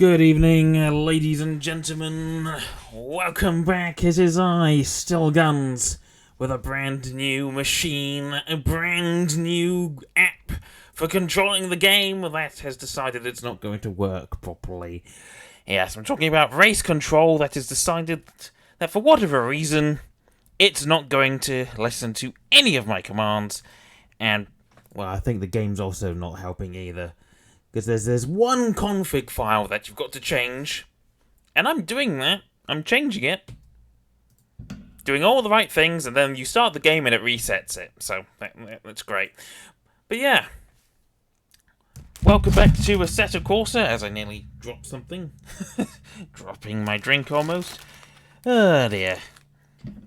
Good evening, ladies and gentlemen. Welcome back. It is I, Still Guns, with a brand new machine, a brand new app for controlling the game that has decided it's not going to work properly. Yes, I'm talking about race control that has decided that for whatever reason, it's not going to listen to any of my commands. And, well, I think the game's also not helping either. Because there's one config file that you've got to change, and I'm doing that. I'm changing it, doing all the right things, and then you start the game and it resets it. So that's great. But yeah, welcome back to Assetto Corsa, as I nearly dropped something. Dropping my drink almost. Oh dear.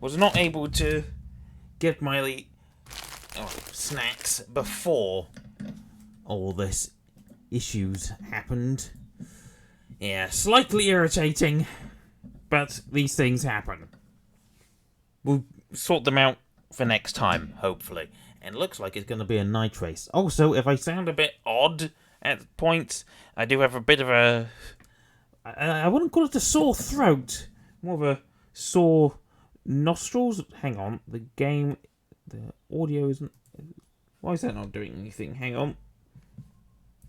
Was not able to get my snacks before all this issues happened. Yeah, slightly irritating, but these things happen. We'll sort them out for next time, hopefully. And it looks like it's going to be a night race. Also, if I sound a bit odd at points, I do have a bit of a... I wouldn't call it a sore throat. More of a sore nostrils. Hang on, the audio isn't... Why is that not doing anything? Hang on.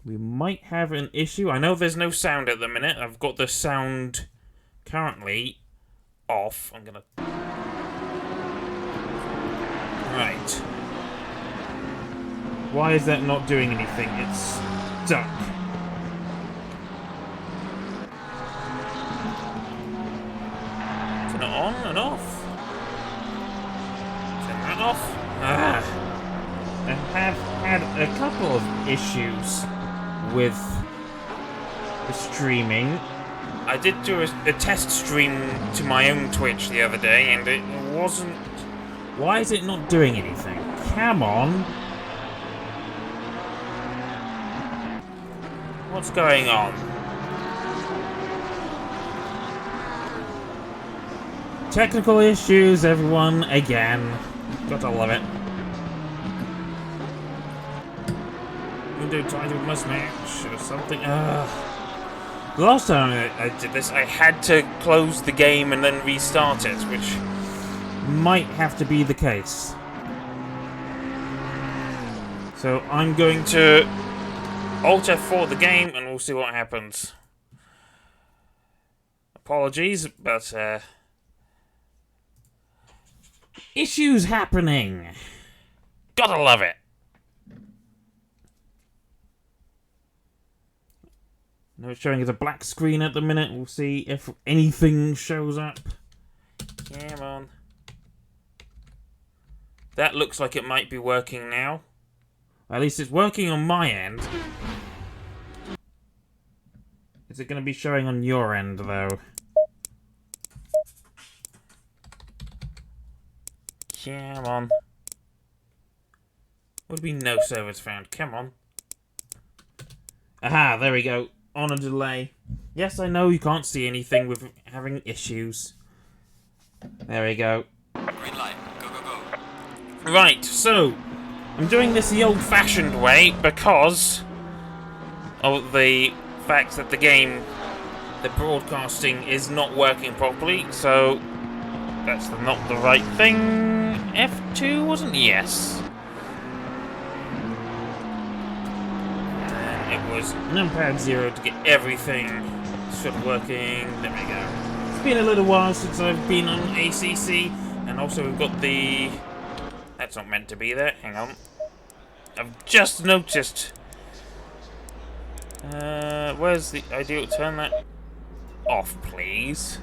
We might have an issue. I know there's no sound at the minute. I've got the sound currently off. I'm gonna... Right. Why is that not doing anything? It's stuck. Turn it on and off. Turn that off. I have had a couple of issues with the streaming. I did do a test stream to my own Twitch the other day, and it wasn't... Why is it not doing anything? Come on! What's going on? Technical issues, everyone, again. Gotta love it. Tied with my smash or something. The last time I did this, I had to close the game and then restart it, which might have to be the case. So I'm going to Alt F4 the game and we'll see what happens. Apologies, but issues happening. Gotta love it. No, it's showing as a black screen at the minute. We'll see if anything shows up. Come on. That looks like it might be working now. At least it's working on my end. Is it going to be showing on your end, though? Come on. Would be no servers found. Come on. Aha, there we go. On a delay. Yes, I know you can't see anything with having issues. There we go. Green light. Go, go, go. Right, so I'm doing this the old-fashioned way because of the fact that the broadcasting is not working properly, so that's not the right thing. F2 wasn't? Yes. Was numpad 0 to get everything sort of working. There we go. It's been a little while since I've been on ACC, and also we've got the... That's not meant to be there. Hang on. I've just noticed. Where's the ideal? Turn that off, please.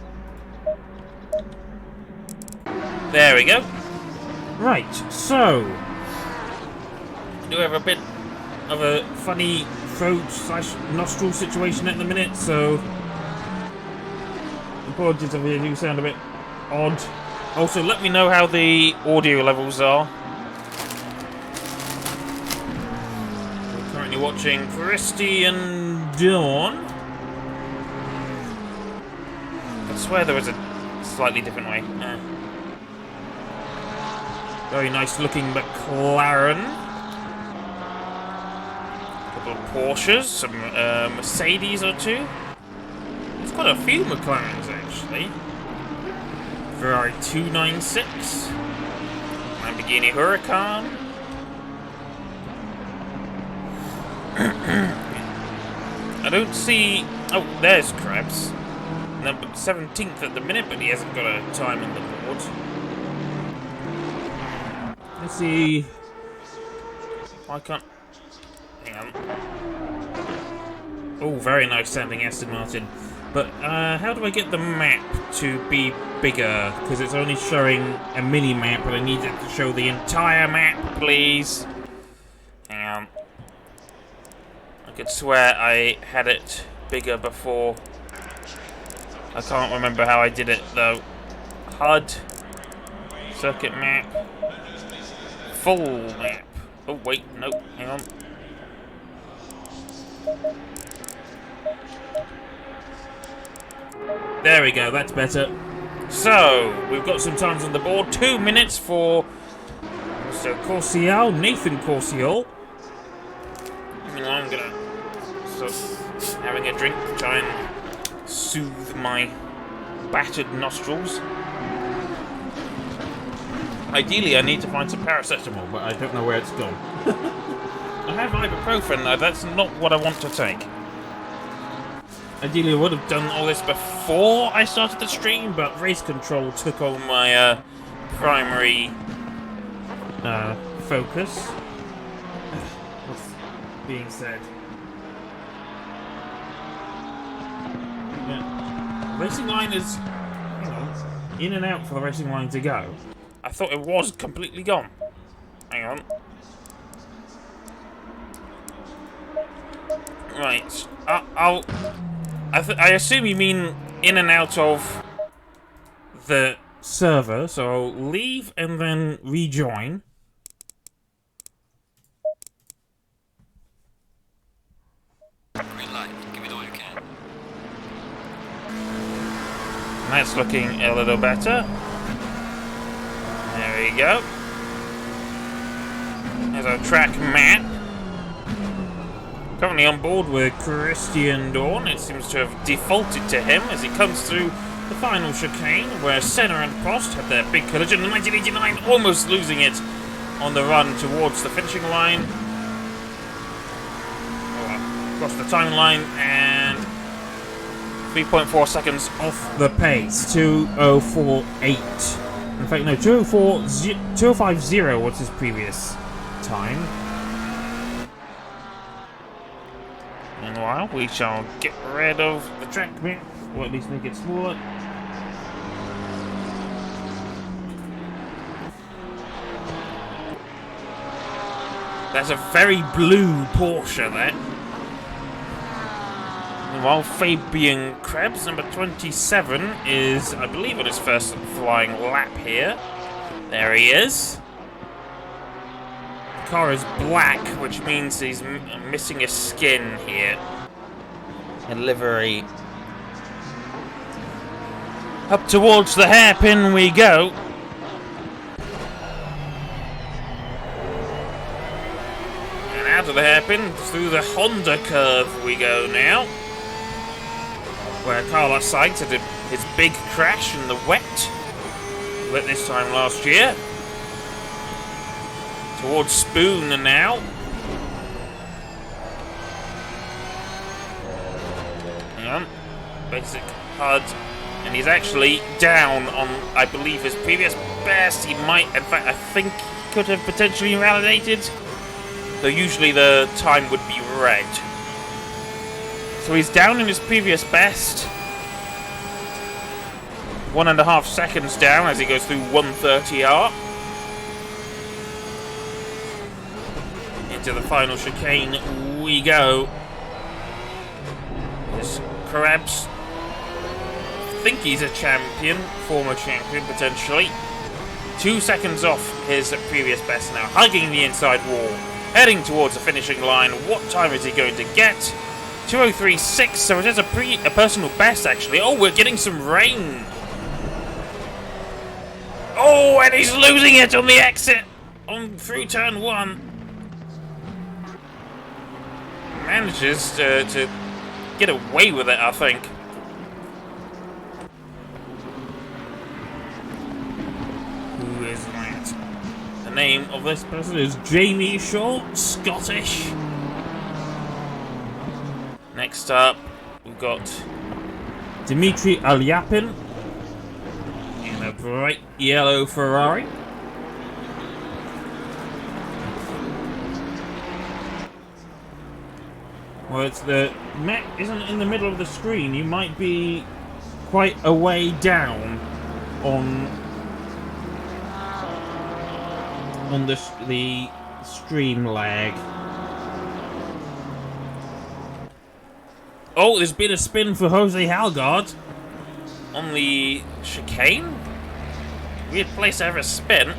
There we go. Right, so we do have a bit of a funny throat/nostril situation at the minute, so apologies if you do sound a bit odd. Also, let me know how the audio levels are. We're currently watching Christy and Dawn. I swear there was a slightly different way. Very nice looking McLaren. Porsches, some Mercedes or two. quite a few McLarens actually. Ferrari 296, Lamborghini Huracan. I don't see. Oh, there's Krebs. Number 17th at the minute, but he hasn't got a time on the board. Let's see. Why can't. Hang on. Oh, very nice sounding Aston Martin. But how do I get the map to be bigger? Because it's only showing a mini map, but I need it to show the entire map, please. Hang on. I could swear I had it bigger before. I can't remember how I did it though. HUD. Circuit map. Full map. Oh wait, nope, hang on. There we go, that's better. So, we've got some times on the board. 2 minutes for Mr. Corsial, Nathan Corsial. I'm gonna start having a drink to try and soothe my battered nostrils. Ideally, I need to find some paracetamol, but I don't know where it's gone. I have ibuprofen, though. That's not what I want to take. Ideally, I would have done all this before I started the stream, but race control took on my primary focus. What's being said? Yeah. Racing line is, you know, in and out for the racing line to go. I thought it was completely gone. Hang on. Right. I assume you mean in and out of the server, so I'll leave and then rejoin. Green light. Give it all you can. That's looking a little better. There we go. There's our track map. Currently on board with Christian Dawn. It seems to have defaulted to him as he comes through the final chicane where Senna and Prost had their big collision in 1989, almost losing it on the run towards the finishing line. Across the timeline and 3.4 seconds off the pace. 2048. In fact, no, 2050 was his previous time. Meanwhile, we shall get rid of the track map, or at least make it smaller. That's a very blue Porsche there. Meanwhile, Fabian Krebs, number 27, is, I believe, on his first flying lap here. There he is. The car is black, which means he's missing a skin here. A livery. Up towards the hairpin we go. And out of the hairpin, through the Honda curve we go now. Where Carlos Sainz had his big crash in the wet this time last year. Towards Spoon now. Hang on. Basic HUD. And he's actually down on, I believe, his previous best. He might, in fact, I think he could have potentially invalidated. Though usually the time would be red. So he's down in his previous best. 1.5 seconds down as he goes through 130R. Into the final chicane we go. There's Krebs. I think he's a champion, former champion potentially. 2 seconds off his previous best now, hugging the inside wall, heading towards the finishing line. What time is he going to get? 2:03.6, so it is a personal best actually. Oh, we're getting some rain. Oh, and he's losing it on the exit on through turn 1. Manages to get away with it, I think. name of this person is Jamie Shaw, Scottish. Next up, we've got Dimitri Alyapin in a bright yellow Ferrari. Well, it's the map isn't in the middle of the screen. You might be quite a way down on the stream lag. Oh, there's been a spin for Jose Halgard on the chicane. Weird place to have a spin.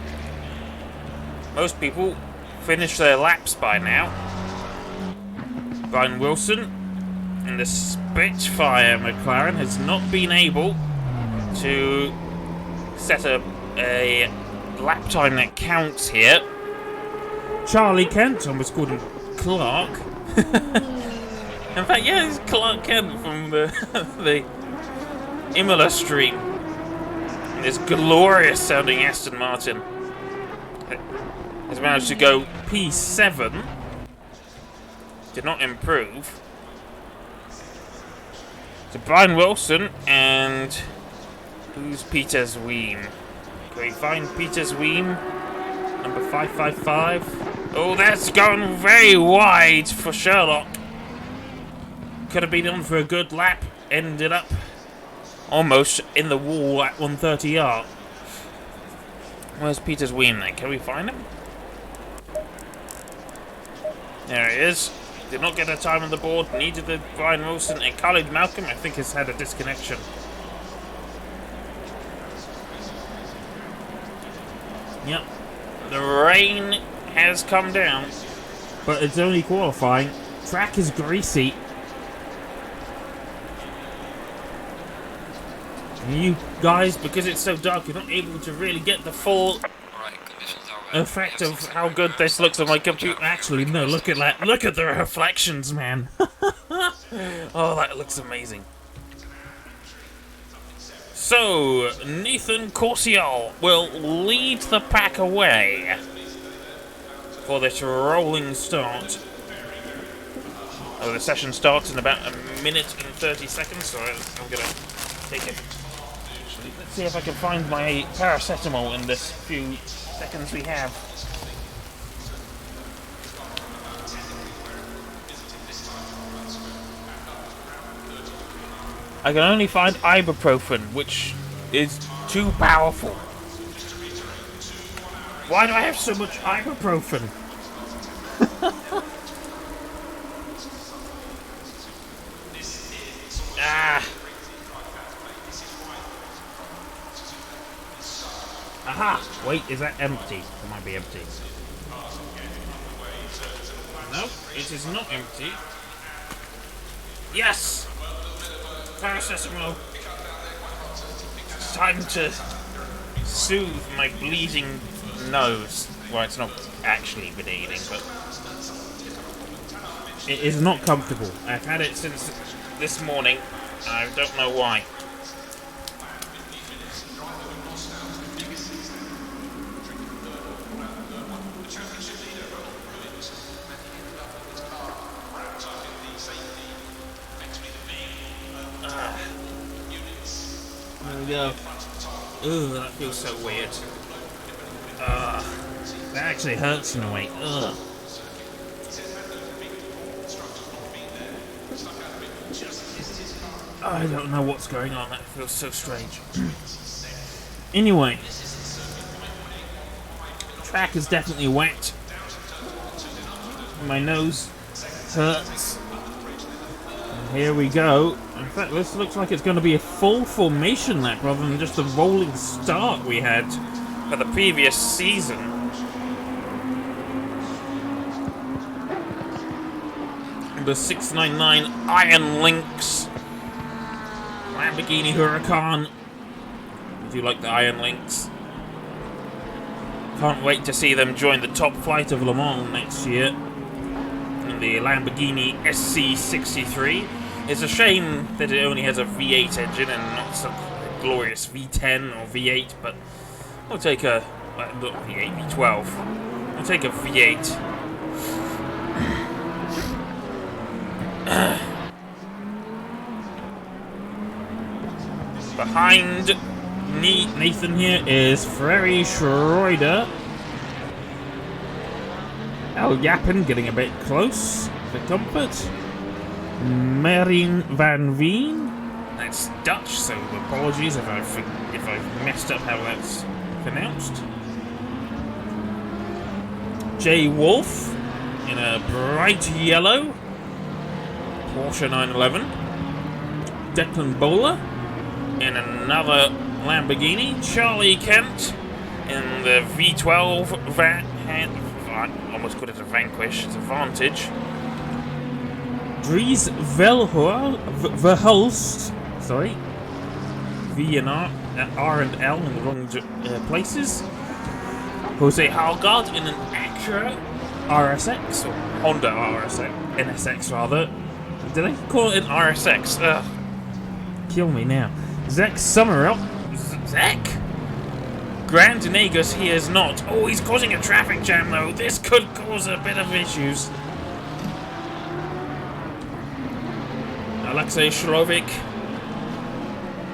Most people finish their laps by now. Brian Wilson in the Spitfire McLaren has not been able to set a lap time that counts here. Charlie Kent, almost called him Clark. In fact, yeah, it's Clark Kent from the Imola stream. This glorious sounding Aston Martin has managed to go P7. Did not improve. So Brian Wilson and who's Peter Zweem? Can we find Peter Zweem? Number 555. Oh, that's gone very wide for Sherlock. Could have been on for a good lap. Ended up almost in the wall at 130R. Where's Peter Zweem then? Can we find him? There he is. Did not get a time on the board. Needed the Brian Wilson and Khalid Malcolm. I think has had a disconnection. Yep. The rain has come down. But it's only qualifying. Track is greasy. And you guys, because it's so dark, you're not able to really get the full effect of how good this looks on my computer. Actually, no, look at that. Look at the reflections, man. Oh, that looks amazing. So, Nathan Corsial will lead the pack away for this rolling start. Oh, the session starts in about 1 minute and 30 seconds, so I'm going to take it. Actually, let's see if I can find my paracetamol in this few seconds we have. I can only find ibuprofen, which is too powerful. Why do I have so much ibuprofen? Ah. Aha! Wait, is that empty? It might be empty. No, it is not empty. Yes! Paracetamol. It's time to soothe my bleeding nose. Well, it's not actually bleeding, but it is not comfortable. I've had it since this morning. I don't know why. There we go. Ugh, that feels so weird. That actually hurts in a way. Ugh. I don't know what's going on. That feels so strange. Anyway, track is definitely wet. My nose hurts. And here we go. In fact, this looks like it's going to be a full formation lap rather than just the rolling start we had for the previous season. The 699 Iron Lynx Lamborghini Huracan. I do like the Iron Lynx. Can't wait to see them join the top flight of Le Mans next year in the Lamborghini SC63. It's a shame that it only has a V8 engine and not some glorious V10 or V8, but we'll take a Not V8, V12. I'll take a V8. Behind Nathan here is Ferrari Schroeder. Al Yappen getting a bit close for comfort. Marine van Veen. That's Dutch, so apologies if I've messed up how that's pronounced. Jay Wolf in a bright yellow Porsche 911. Declan Bowler in another Lamborghini. Charlie Kent in the V12 I almost called it a Vanquish. It's a Vantage. Dries Verhulst, sorry, V and R and L in the wrong places. Jose Halgaard in an Acura RSX, or Honda RSX, NSX rather. Did I call it an RSX? Ugh. Kill me now. Zach Summerell. Zach? Grand Nagus he is not. Oh, he's causing a traffic jam though. This could cause a bit of issues. Alexei Shlovic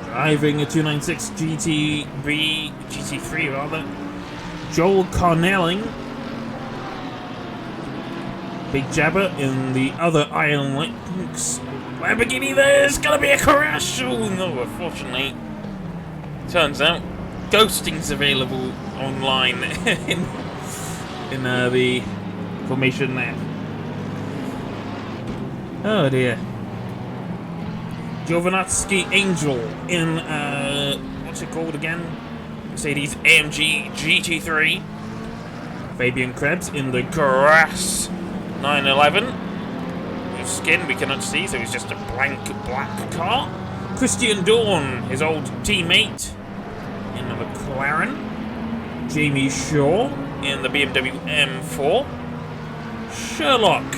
driving a 296 GT3 rather. Joel Carnelling, Big Jabber in the other Iron Lynx Lamborghini. There's gonna be a crash. Oh no, unfortunately. Turns out ghosting's available online in the formation there. Oh dear. Jovanovski Angel in, what's it called again? Mercedes AMG GT3. Fabian Krebs in the Grass 911. With skin we cannot see, so it's just a blank black car. Christian Dorn, his old teammate, in the McLaren. Jamie Shaw in the BMW M4. Sherlock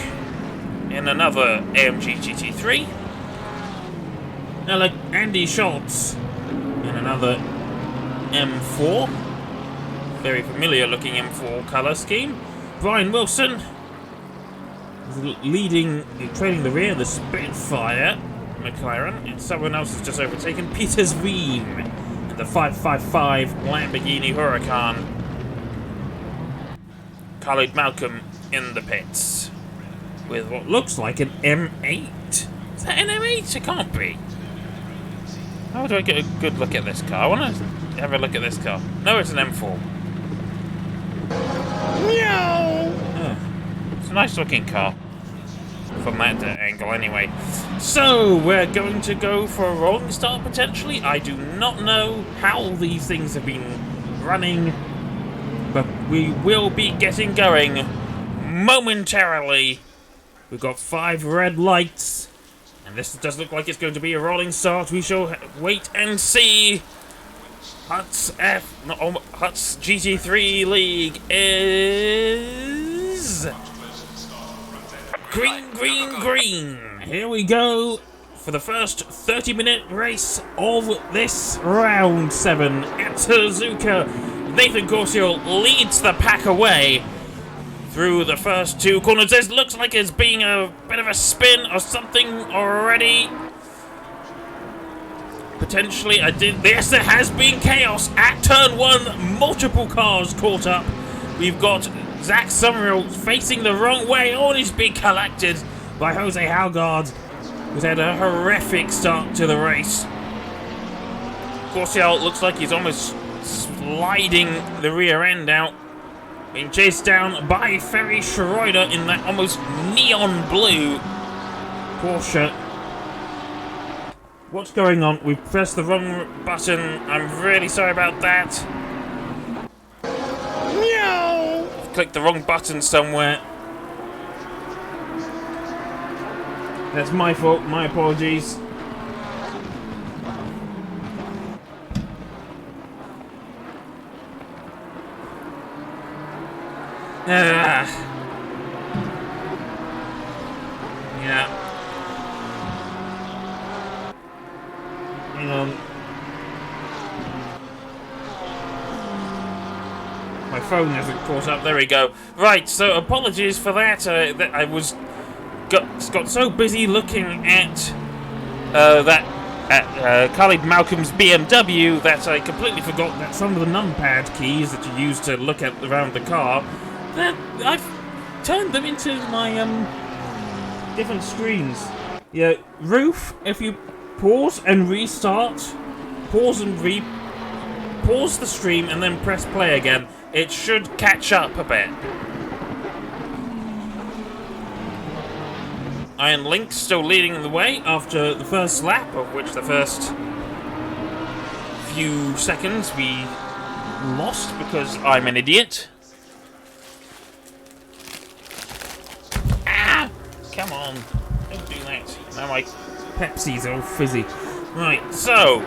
in another AMG GT3. Andy Schultz in another M4. Very familiar looking M4 colour scheme. Brian Wilson trailing the rear of the Spitfire McLaren. And someone else has just overtaken Peter Zweem in the 555 Lamborghini Huracan. Khalid Malcolm in the pits with what looks like an M8. Is that an M8? It can't be. How do I get a good look at this car? I want to have a look at this car. No, it's an M4. Meow! Oh, it's a nice looking car. From that angle, anyway. So, we're going to go for a rolling start, potentially. I do not know how these things have been running, but we will be getting going momentarily. We've got 5 red lights. And this does look like it's going to be a rolling start. We shall wait and see. Hutt's GT3 League is green, green, green. Here we go for the first 30-minute race of this round 7 at Suzuka. Nathan Corsiel leads the pack away through the first 2 corners. This looks like it's being a bit of a spin or something already. Potentially, yes, there has been chaos at turn 1. Multiple cars caught up. We've got Zach Summerall facing the wrong way. Oh, and he's being collected by Jose Halgaard, who's had a horrific start to the race. Corsiel looks like he's almost sliding the rear end out. Being chased down by Ferry Schroeder in that almost neon blue Porsche. What's going on? We've pressed the wrong button. I'm really sorry about that. Meow! I've clicked the wrong button somewhere. That's my fault. My apologies. Yeah. Hang on. phone hasn't caught up. There we go. Right, so apologies for that. I got so busy looking at Khalid Malcolm's BMW that I completely forgot that some of the numpad keys that you use to look at around the car, that I've turned them into my different screens. Yeah, roof. If you pause and restart, pause the stream and then press play again, it should catch up a bit. Iron Link still leading the way after the first lap, of which the first few seconds we lost because I'm an idiot. Ah! Come on, don't do that. Now my Pepsi's all fizzy. Right, so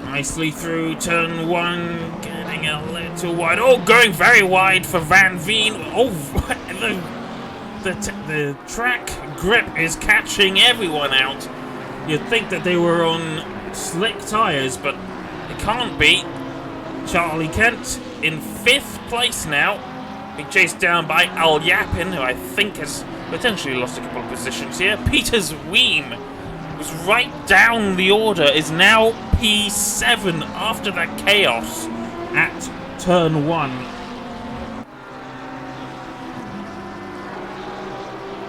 nicely through turn 1, getting a little wide. Oh, going very wide for Van Veen. Oh, the track grip is catching everyone out. You'd think that they were on slick tyres, but it can't be. Charlie Kent in 5th place now, being chased down by Al Yapin, who I think has potentially lost a couple of positions here. Peters Weem was right down the order, is now P7 after that chaos at turn 1.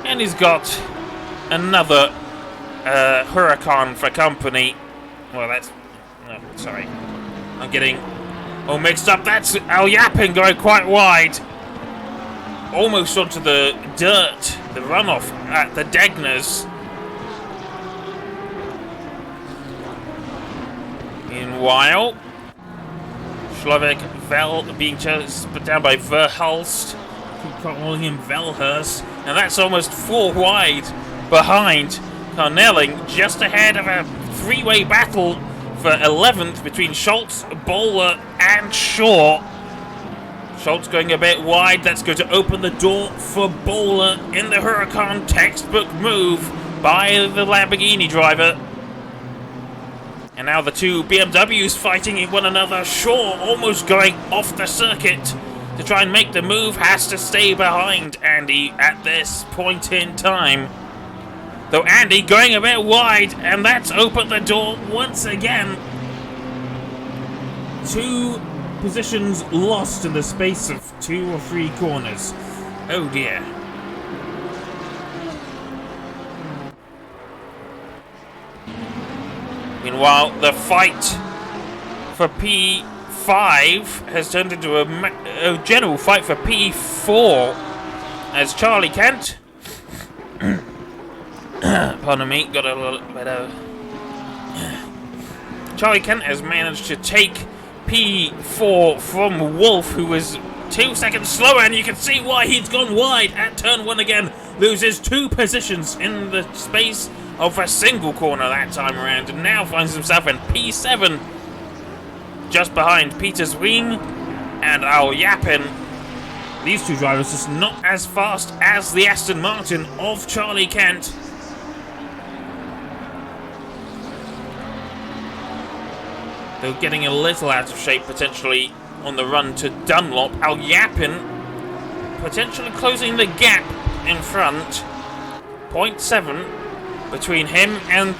And he's got another Huracan for company. Well, that's... No, sorry. I'm getting all mixed up. That's Al Yapin going quite wide. Almost onto the dirt, the runoff at the Degners. Meanwhile, Slovak Vel being put down by Verhulst. Keep calling him Velhurst. And that's almost 4 wide behind Carnelling, just ahead of a 3-way battle for 11th between Schultz, Bowler and Shaw. Schultz going a bit wide. That's going to open the door for Bowler in the Huracan textbook move by the Lamborghini driver. And now the two BMWs fighting one another. Shaw almost going off the circuit to try and make the move, has to stay behind Andy at this point in time. Though Andy going a bit wide, and that's opened the door once again. 2 positions lost in the space of 2 or 3 corners. Oh dear. Meanwhile, the fight for P5 has turned into a general fight for P4 as Charlie Kent pardon me, got a little bit of... Charlie Kent has managed to take P4 from Wolf, who was 2 seconds slower, and you can see why he's gone wide at turn 1 again. Loses 2 positions in the space of a single corner that time around, and now finds himself in P7, just behind Peters Weem and Al Yapin. These 2 drivers just not as fast as the Aston Martin of Charlie Kent. Though getting a little out of shape potentially on the run to Dunlop. Al Yapin potentially closing the gap in front. 0.7 between him and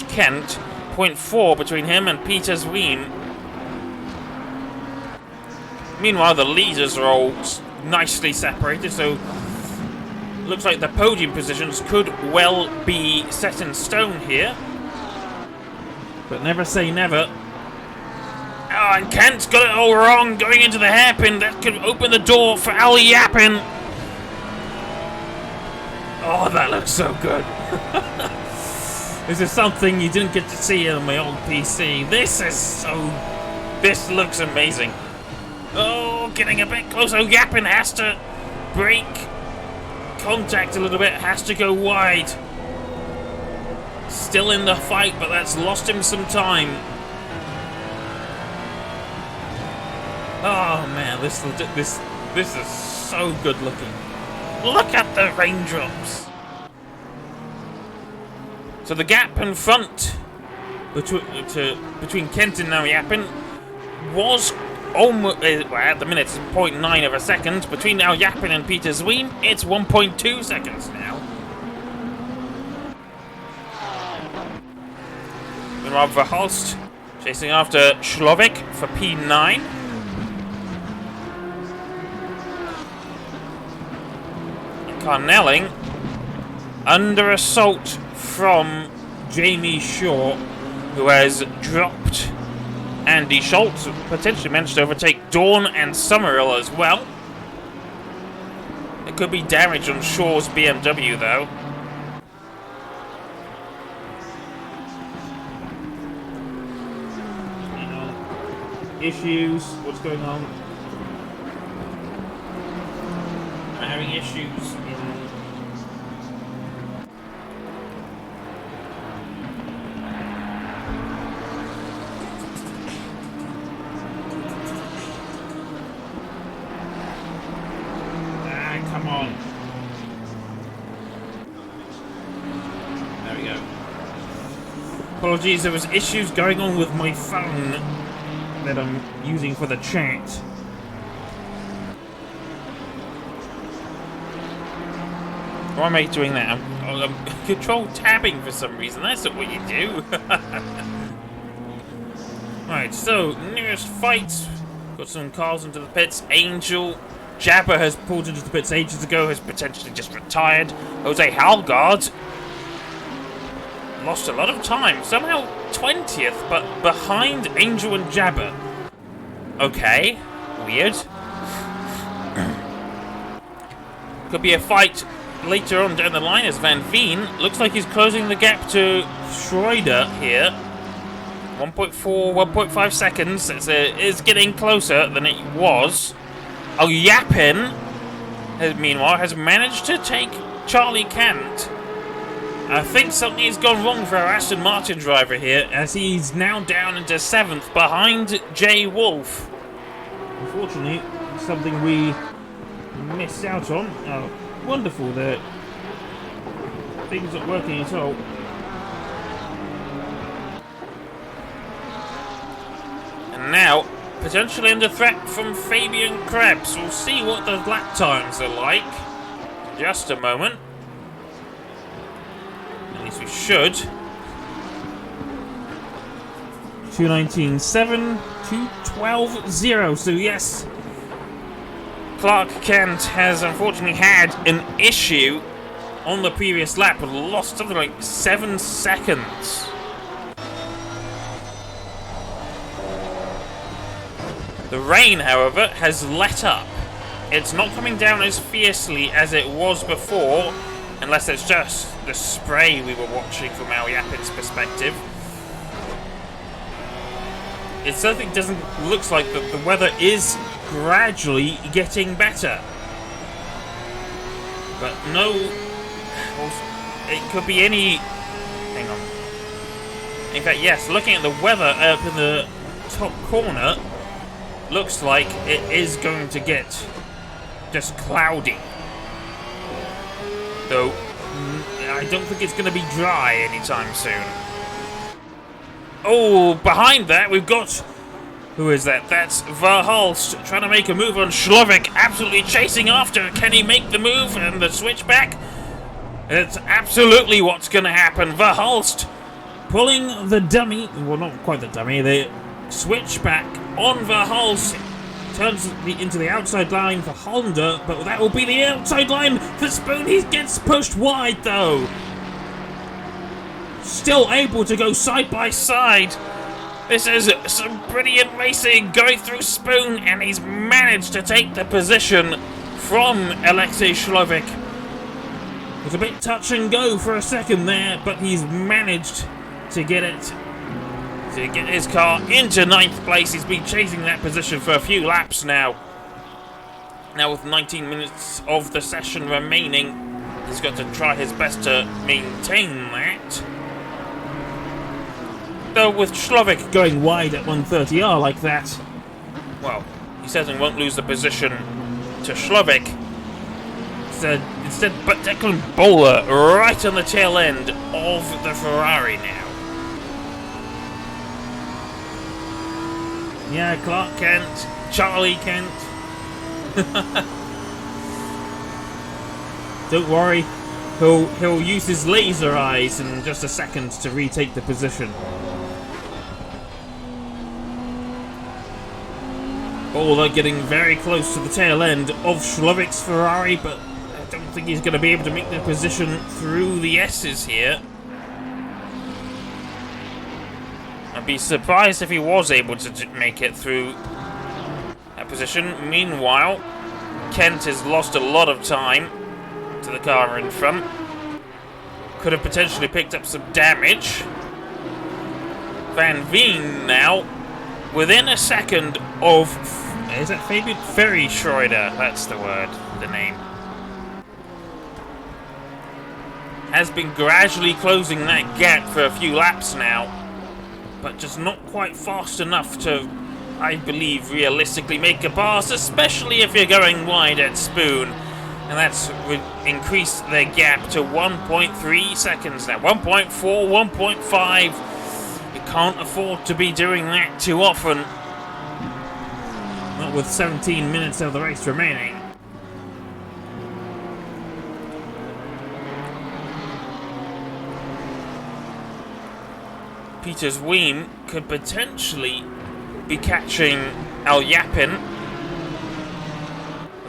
Kent. 0.4 between him and Peters Weem. Meanwhile, the leaders are all nicely separated, so looks like the podium positions could well be set in stone here. But never say never. Oh, and Kent's got it all wrong, going into the hairpin. That could open the door for Al Yapin. Oh, that looks so good. This is something you didn't get to see on my old PC. This looks amazing. Oh, getting a bit close. Oh, Yapin has to break contact a little bit, has to go wide. Still in the fight, but that's lost him some time. Oh man, this is so good looking. Look at the raindrops. So the gap in front between Kent and now Yapin was almost, well, at the minute it's 0.9 of a second. Between Al Yapin and Peter Zween, it's 1.2 seconds now. Meanwhile, Verhulst chasing after Shlovic for P9. And Carnelling under assault from Jamie Shaw, who has dropped Andy Schultz, potentially managed to overtake Dawn and Summerhill as well. There could be damage on Shaw's BMW though. Issues, what's going on? I'm having issues in... Come on. There we go. Apologies, there was issues going on with my phone that I'm using for the chat. Why am I doing that? I'm control tabbing for some reason. That's not what you do. Right, so nearest fight. Got some cars into the pits. Angel Jabber has pulled into the pits ages ago, has potentially just retired. Jose Halgard lost a lot of time. Somehow 20th, but behind Angel and Jabber. Okay, weird. Could be a fight later on down the line as Van Veen looks like he's closing the gap to Schroeder here. 1.4, 1.5 seconds. It's getting closer than it was. Oh, Yapin, meanwhile, has managed to take Charlie Kent. I think something has gone wrong for our Aston Martin driver here, as he's now down into 7th behind Jay Wolf. Unfortunately, something we missed out on. Oh, wonderful that things aren't working at all. And now, potentially under threat from Fabian Krebs. We'll see what the lap times are like. Just a moment. At least we should. 2:19.7, 2:12.0. So yes, Clark Kent has unfortunately had an issue on the previous lap and lost something like 7 seconds. The rain, however, has let up. It's not coming down as fiercely as it was before, unless it's just the spray we were watching from Al Yapin's perspective. It certainly looks like that the weather is gradually getting better. But no, it could be any... Hang on. In fact, yes, looking at the weather up in the top corner, looks like it is going to get just cloudy. Though, I don't think it's going to be dry anytime soon. Oh, behind that we've got... Who is that? That's Verhulst trying to make a move on Shlovic. Absolutely chasing after. Can he make the move and the switchback? It's absolutely what's going to happen. Verhulst pulling the dummy. Well, not quite the dummy. The switchback on Verhulst turns into the outside line for Honda, but that will be the outside line for Spoon. He gets pushed wide though. Still able to go side by side. This is some brilliant racing going through Spoon, and he's managed to take the position from Alexei Shlovic. It was a bit touch and go for a second there, but he's managed to get his car into 9th place. He's been chasing that position for a few laps now. Now with 19 minutes of the session remaining, he's got to try his best to maintain that. Though with Shlovic going wide at 130R like that, well, he certainly won't lose the position to Shlovic. Instead, but Declan Bowler right on the tail end of the Ferrari now. Yeah, Clark Kent Charlie Kent. Don't worry, he'll use his laser eyes in just a second to retake the position. Oh, they're getting very close to the tail end of Schlovik's Ferrari, but I don't think he's going to be able to make the position through the S's here. I'd be surprised if he was able to make it through that position. Meanwhile, Kent has lost a lot of time to the car in front. Could have potentially picked up some damage. Van Veen now, within a second of... Is that Fabian? Ferry Schroeder, that's the word, the name. Has been gradually closing that gap for a few laps now, but just not quite fast enough to, I believe, realistically make a pass, especially if you're going wide at Spoon. And that's increased their gap to 1.3 seconds now. 1.4, 1.5. You can't afford to be doing that too often. Not with 17 minutes of the race remaining. Peters Weem could potentially be catching Al Yapin.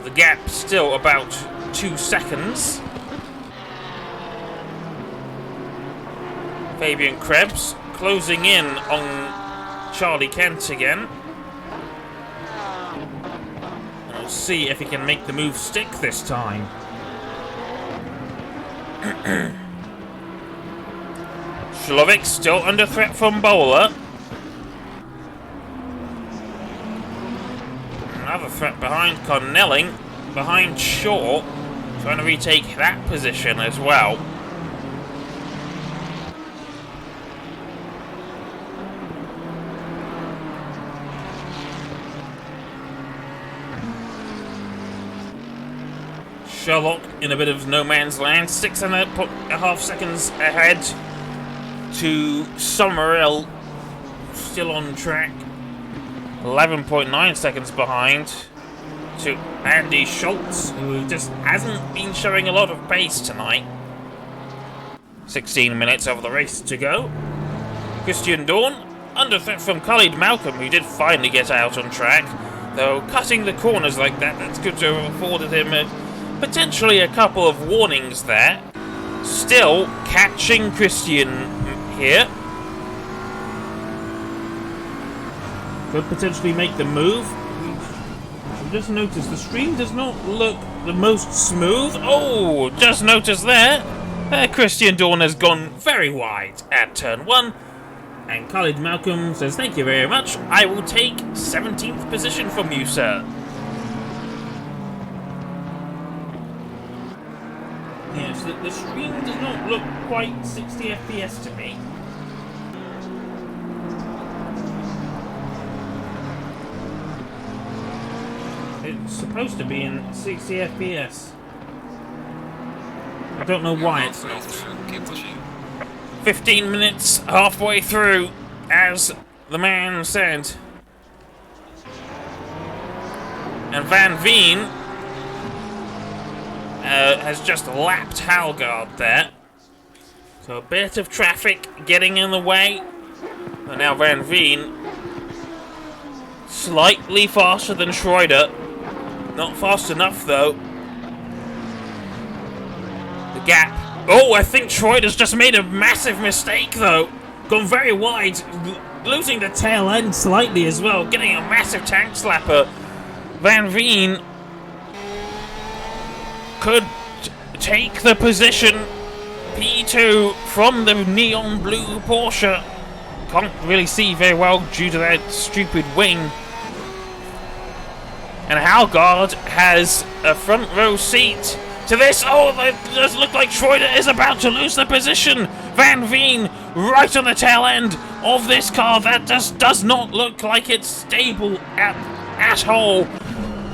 The gap still about 2 seconds. Fabian Krebs closing in on Charlie Kent again. And we'll see if he can make the move stick this time. Schlovik still under threat from Bowler. Another threat behind Cornelling, behind Shaw, trying to retake that position as well. Sherlock in a bit of no man's land, 6.5 seconds ahead to Summerall, still on track. 11.9 seconds behind to Andy Schultz, who just hasn't been showing a lot of pace tonight. 16 minutes of the race to go. Christian Dawn under threat from Khalid Malcolm, who did finally get out on track. Though cutting the corners like that, that's good to have afforded him potentially a couple of warnings there. Still catching Christian here. Could potentially make the move. Just noticed the stream does not look the most smooth. Oh, just noticed there. Christian Dawn has gone very wide at turn 1. And Khalid Malcolm says, thank you very much. I will take 17th position from you, sir. Yes, the stream does not look quite 60 FPS to me. It's supposed to be in 60 FPS. I don't know why it's not. Keep pushing. 15 minutes halfway through, as the man said. And Van Veen has just lapped Halgaard there. So a bit of traffic getting in the way. And now Van Veen slightly faster than Schroeder. Not fast enough, though. The gap. Oh, I think Schroeder's just made a massive mistake, though. Gone very wide. Losing the tail end slightly as well. Getting a massive tank slapper. Van Veen could take the position. P2 from the neon blue Porsche. Can't really see very well due to that stupid wing. And Halgaard has a front row seat to this. Oh, it does look like Schroeder is about to lose the position. Van Veen right on the tail end of this car. That just does not look like it's stable at all.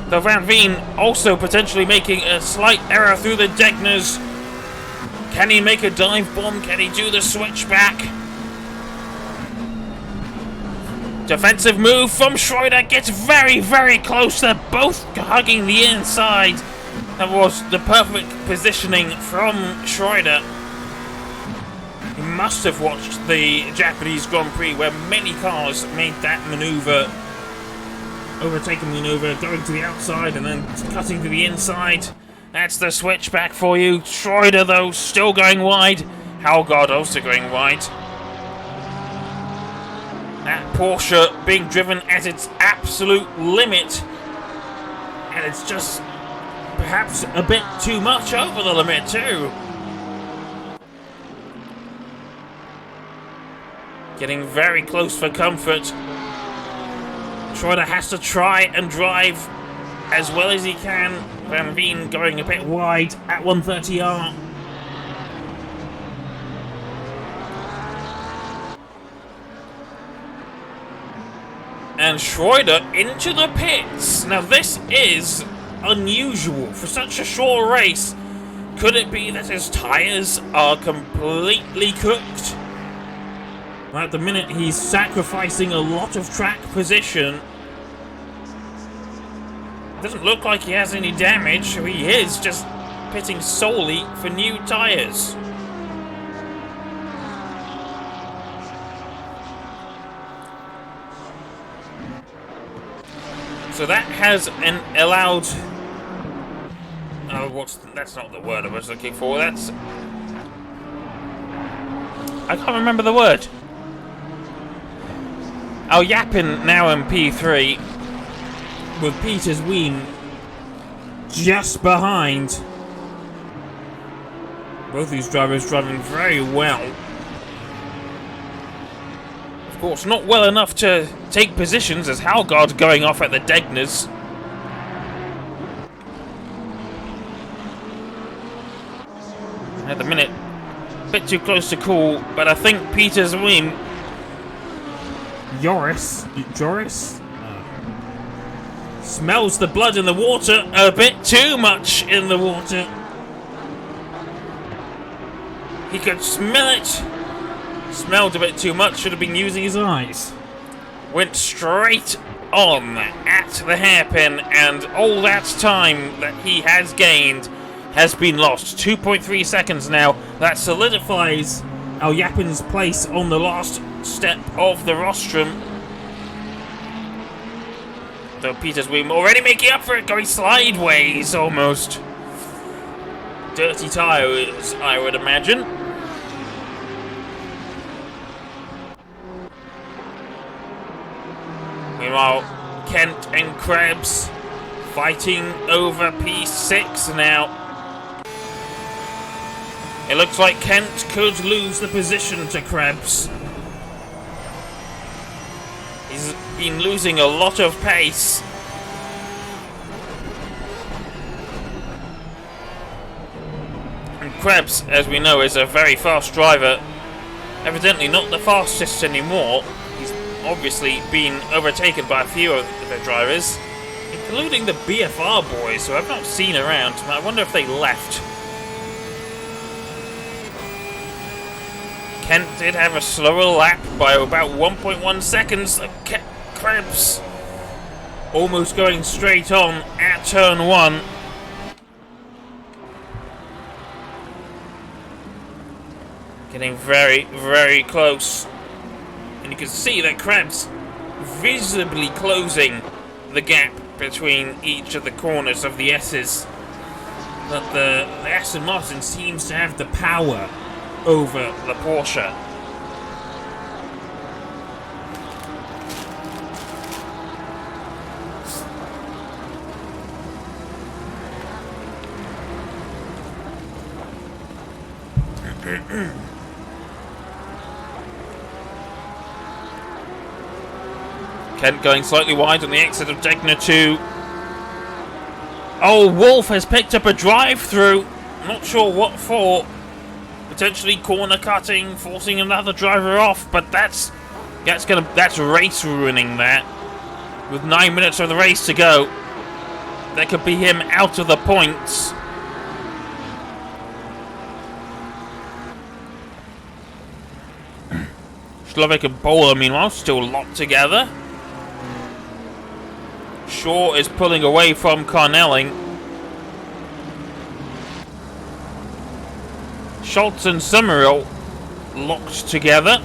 The Van Veen also potentially making a slight error through the Degners. Can he make a dive bomb? Can he do the switchback? Defensive move from Schroeder, gets very, very close. They're both hugging the inside. That was the perfect positioning from Schroeder. He must have watched the Japanese Grand Prix where many cars made that maneuver. Overtaking maneuver, going to the outside and then cutting to the inside. That's the switchback for you. Schroeder, though, still going wide. Haugaard also going wide. That Porsche being driven at its absolute limit. And it's just perhaps a bit too much over the limit, too. Getting very close for comfort. Schroeder has to try and drive as well as he can. Van Veen going a bit wide at 130R. And Schroeder into the pits. Now this is unusual for such a short race. Could it be that his tyres are completely cooked? Well, at the minute he's sacrificing a lot of track position. Doesn't look like he has any damage, so he is just pitting solely for new tyres. So that has allowed... Oh, that's not the word I was looking for. I can't remember the word. Oh, Yappin now in P3 with Peters Wien just behind. Both these drivers driving very well. Of course, not well enough to take positions as Haugaard going off at the Degners. At the minute, a bit too close to call, but I think Peters Wien. Joris? Smells the blood in the water a bit too much in the water. He could smell it. Smelled a bit too much, should have been using his eyes. Went straight on at the hairpin, and all that time that he has gained has been lost. 2.3 seconds now. That solidifies Al Yapin's place on the last step of the rostrum. Though Peters Wien already making up for it, going sideways almost. Dirty tyres, I would imagine. Meanwhile, Kent and Krebs fighting over P6 now. It looks like Kent could lose the position to Krebs. He's been losing a lot of pace. And Krebs, as we know, is a very fast driver. Evidently not the fastest anymore. He's obviously been overtaken by a few of the drivers, including the BFR boys, who I've not seen around. I wonder if they left. Kent did have a slower lap by about 1.1 seconds. Krebs almost going straight on at turn 1. Getting very, very close. And you can see that Krebs visibly closing the gap between each of the corners of the S's. But the Aston Martin seems to have the power over the Porsche. Kent going slightly wide on the exit of Degner 2. Oh, Wolf has picked up a drive-through. Not sure what for. Potentially corner cutting, forcing another driver off, but that's race ruining that. With 9 minutes of the race to go, that could be him out of the points. Slovak and Bowler, meanwhile, still locked together. Shaw is pulling away from Carnelling. Schultz and Summerall locked together.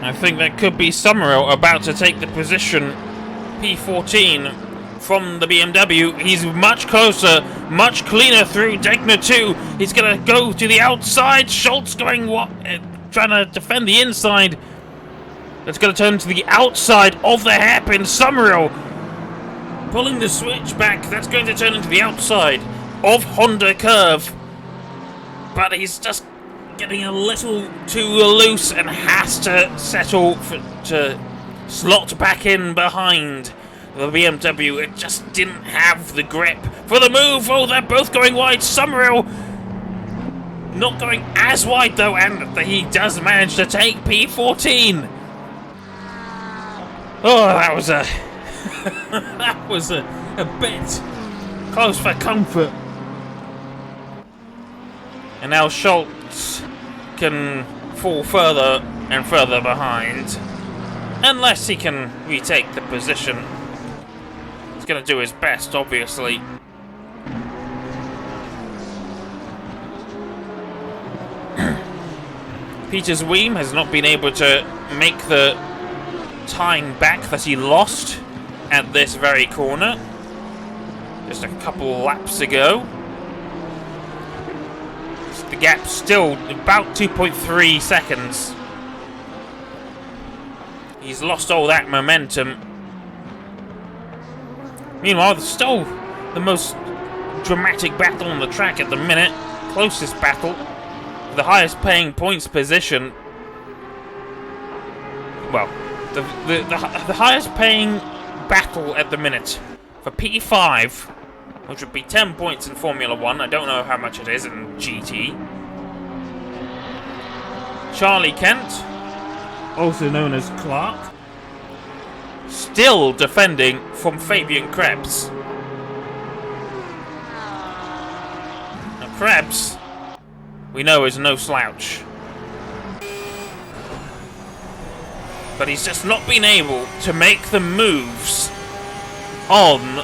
I think that could be Summerall about to take the position P14 from the BMW. He's much closer, much cleaner through Degner 2. He's going to go to the outside. Schultz going trying to defend the inside. It's going to turn to the outside of the hairpin. Summerall pulling the switch back. That's going to turn into the outside of Honda Curve. But he's just getting a little too loose and has to settle to slot back in behind the BMW. It just didn't have the grip for the move. Oh, they're both going wide. Summerall not going as wide though, and he does manage to take P14. Oh, that was a that was a bit close for comfort. And now Schultz can fall further and further behind, unless he can retake the position. He's going to do his best, obviously. Peter Zweem has not been able to make the time back that he lost at this very corner just a couple laps ago. The gap's still about 2.3 seconds. He's lost all that momentum. Meanwhile, there's still the most dramatic battle on the track at the minute. Closest battle. The highest paying points position. Well, the highest paying battle at the minute for P5, which would be 10 points in Formula 1. I don't know how much it is in GT. Charlie Kent, also known as Clark, still defending from Fabian Krebs. Now Krebs, we know, is no slouch. But he's just not been able to make the moves on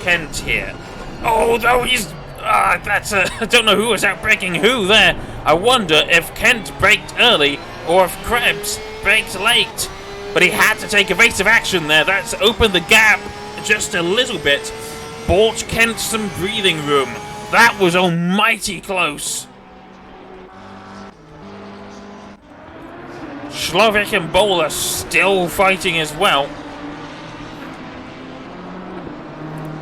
Kent here. Oh, though he's... I don't know who was outbraking who there. I wonder if Kent braked early or if Krebs braked late. But he had to take evasive action there. That's opened the gap just a little bit. Bought Kent some breathing room. That was almighty close. Slovak and Bowler still fighting as well.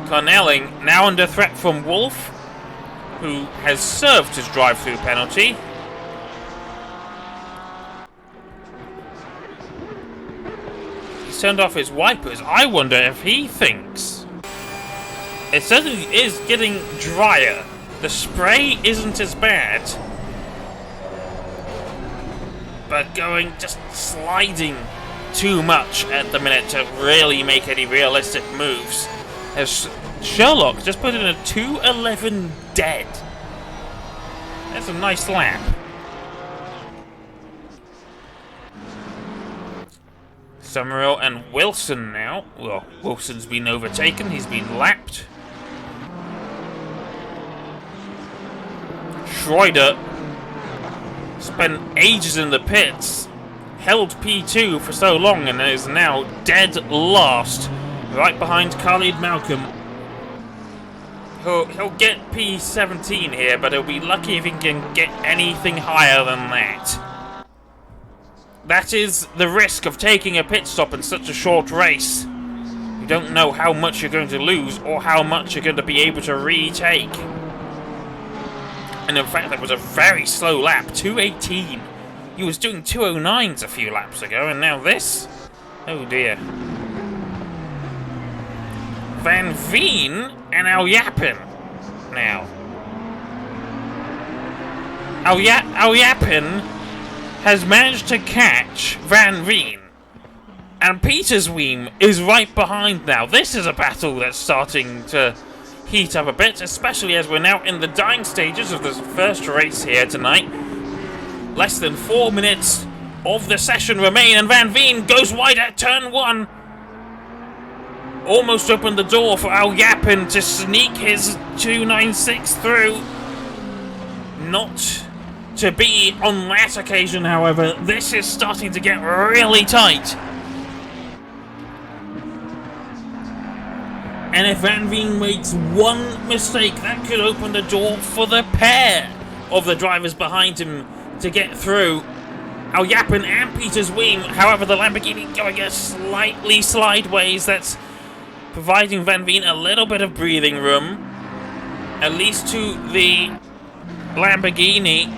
Carnelling now under threat from Wolf, who has served his drive-through penalty. He's turned off his wipers. I wonder if he thinks... It certainly is getting drier. The spray isn't as bad. But just sliding too much at the minute to really make any realistic moves. As Sherlock just put in a 2:11 dead. That's a nice lap. Summerall and Wilson now. Well, Wilson's been overtaken. He's been lapped. Schroeder spent ages in the pits, held P2 for so long, and is now dead last, right behind Khalid Malcolm. He'll get P17 here, but he'll be lucky if he can get anything higher than that. That is the risk of taking a pit stop in such a short race. You don't know how much you're going to lose or how much you're going to be able to retake. And in fact, that was a very slow lap, 2:18. He was doing 2:09s a few laps ago, and now this? Oh dear. Van Veen and Al Yapin now. Al Yapin has managed to catch Van Veen, and Peter Zweem is right behind now. This is a battle that's starting to heat up a bit, especially as we're now in the dying stages of the first race here tonight. Less than 4 minutes of the session remain, and Van Veen goes wide at turn 1. Almost opened the door for Al Yapin to sneak his 296 through. Not to be on that occasion, however. This is starting to get really tight. And if Van Veen makes one mistake, that could open the door for the pair of the drivers behind him to get through. Al Yapin and Peter Zweem, however, the Lamborghini going a slightly sideways. That's providing Van Veen a little bit of breathing room, at least to the Lamborghini.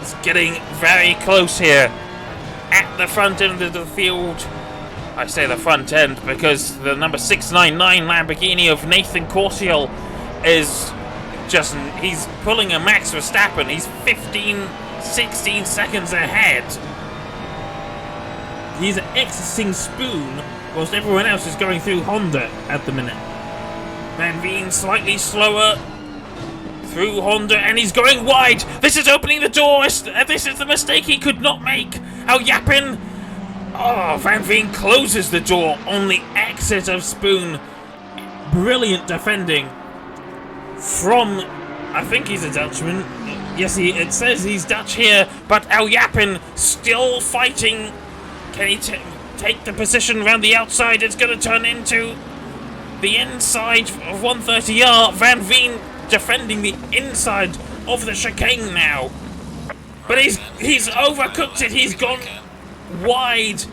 It's getting very close here at the front end of the field. I say the front end because the number 699 Lamborghini of Nathan Corsiel is just, he's pulling a Max Verstappen. He's 16 seconds ahead. He's exiting Spoon whilst everyone else is going through Honda at the minute. Van Veen slightly slower through Honda, and he's going wide. This is opening the door. This is the mistake he could not make. Al Yapin. Oh, Van Veen closes the door on the exit of Spoon. Brilliant defending from, I think he's a Dutchman. Yes, it says he's Dutch here, but Al Yapin still fighting. Can he take the position around the outside? It's going to turn into the inside of 130R. Van Veen defending the inside of the chicane now. But he's overcooked it. He's gone wide.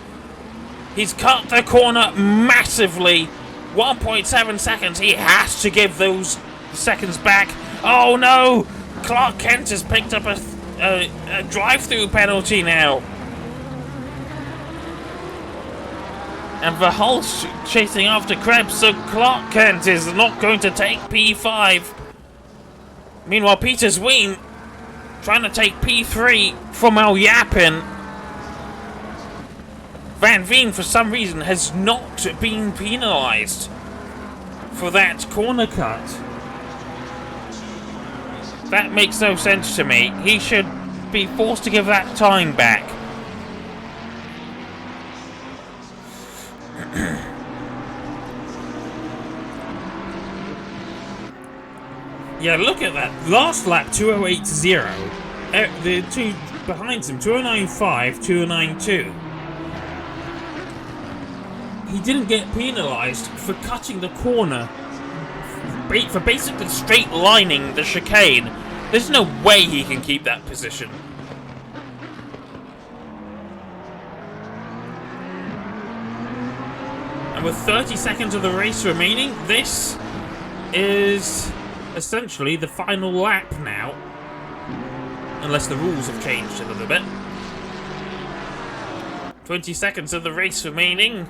He's cut the corner massively. 1.7 seconds. He has to give those seconds back. Oh no! Clark Kent has picked up a drive-through penalty now. And Verhulst chasing after Krebs, so Clark Kent is not going to take P5. Meanwhile, Peter Zweem trying to take P3 from Al Yapin. Van Veen, for some reason, has not been penalised for that corner cut. That makes no sense to me. He should be forced to give that time back. Yeah, look at that. Last lap, 2:08.0. The two behind him, 2:09.5, 2:09.2. He didn't get penalised for cutting the corner, for basically straight lining the chicane. There's no way he can keep that position. And with 30 seconds of the race remaining, this is essentially the final lap now. Unless the rules have changed a little bit. 20 seconds of the race remaining.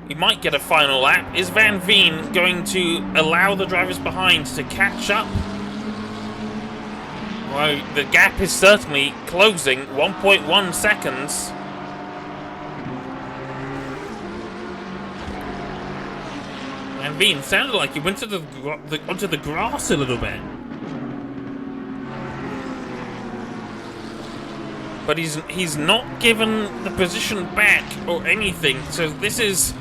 We might get a final lap. Is Van Veen going to allow the drivers behind to catch up? Well, the gap is certainly closing. 1.1 seconds. Van Veen sounded like he went to onto the grass a little bit. But he's not given the position back or anything, so this is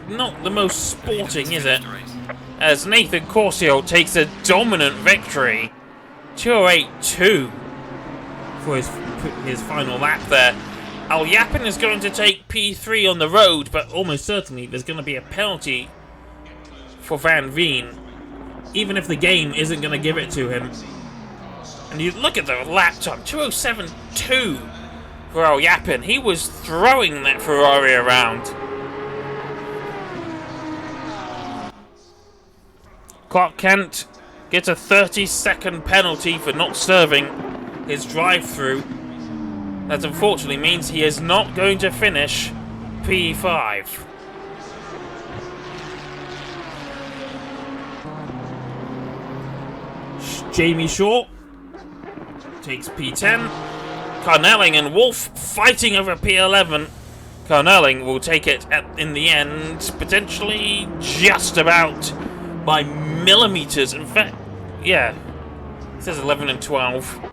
not the most sporting, is it? As Nathan Corsiel takes a dominant victory. 2:08.2 for his final lap there. Al Yapin is going to take P3 on the road, but almost certainly there's going to be a penalty for Van Veen, even if the game isn't going to give it to him. And you look at the lap time, 2:07.2 for Al Yapin. He was throwing that Ferrari around. Clark Kent gets a 30-second penalty for not serving his drive-through. That unfortunately means he is not going to finish P5. Jamie Shaw takes P10. Carnelling and Wolf fighting over P11. Carnelling will take it in the end, potentially just about by millimeters. In fact, yeah, it says 11 and 12.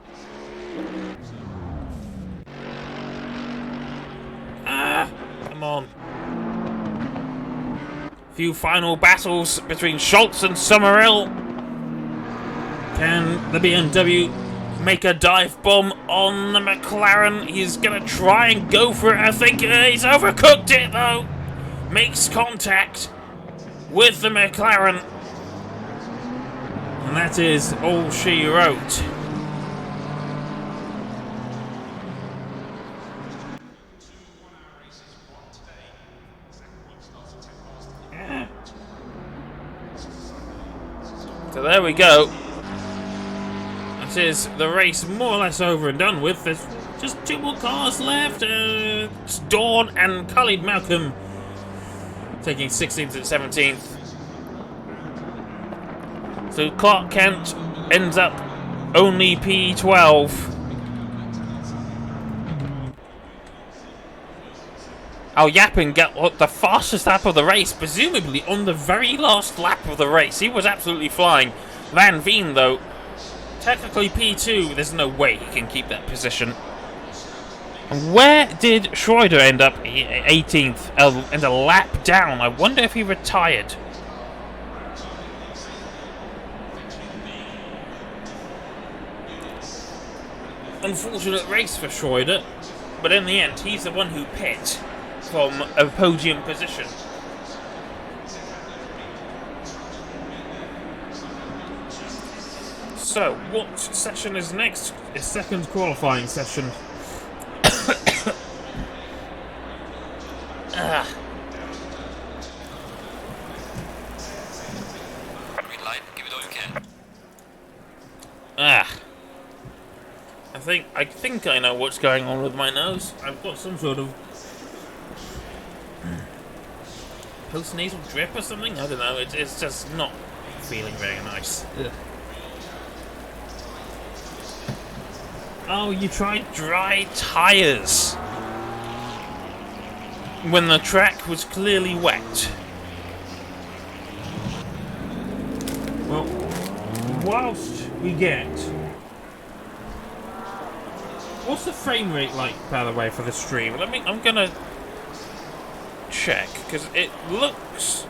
Few final battles between Schultz and Summerhill. Can the BMW make a dive bomb on the McLaren? He's gonna try and go for it, I think. He's overcooked it, though. Makes contact with the McLaren. And that is all she wrote. So there we go. That is the race more or less over and done with. There's just 2 more cars left. It's Dawn and Khalid Malcolm taking 16th and 17th. So Clark Kent ends up only P12. Al Yapin got the fastest lap of the race, presumably on the very last lap of the race. He was absolutely flying. Van Veen, though, technically P2. There's no way he can keep that position. And where did Schroeder end up? 18th, and a lap down. I wonder if he retired. Unfortunate race for Schroeder, but in the end, he's the one who pit from a podium position. So, what session is next? A second qualifying session. Green light, give it all you can. I think I know what's going on with my nose. I've got some sort of post-nasal drip or something? I don't know. It's just not feeling very nice. Ugh. Oh, you tried dry tires when the track was clearly wet. Well, whilst we get... What's the frame rate like, by the way, for the stream? I'm gonna check, because it looks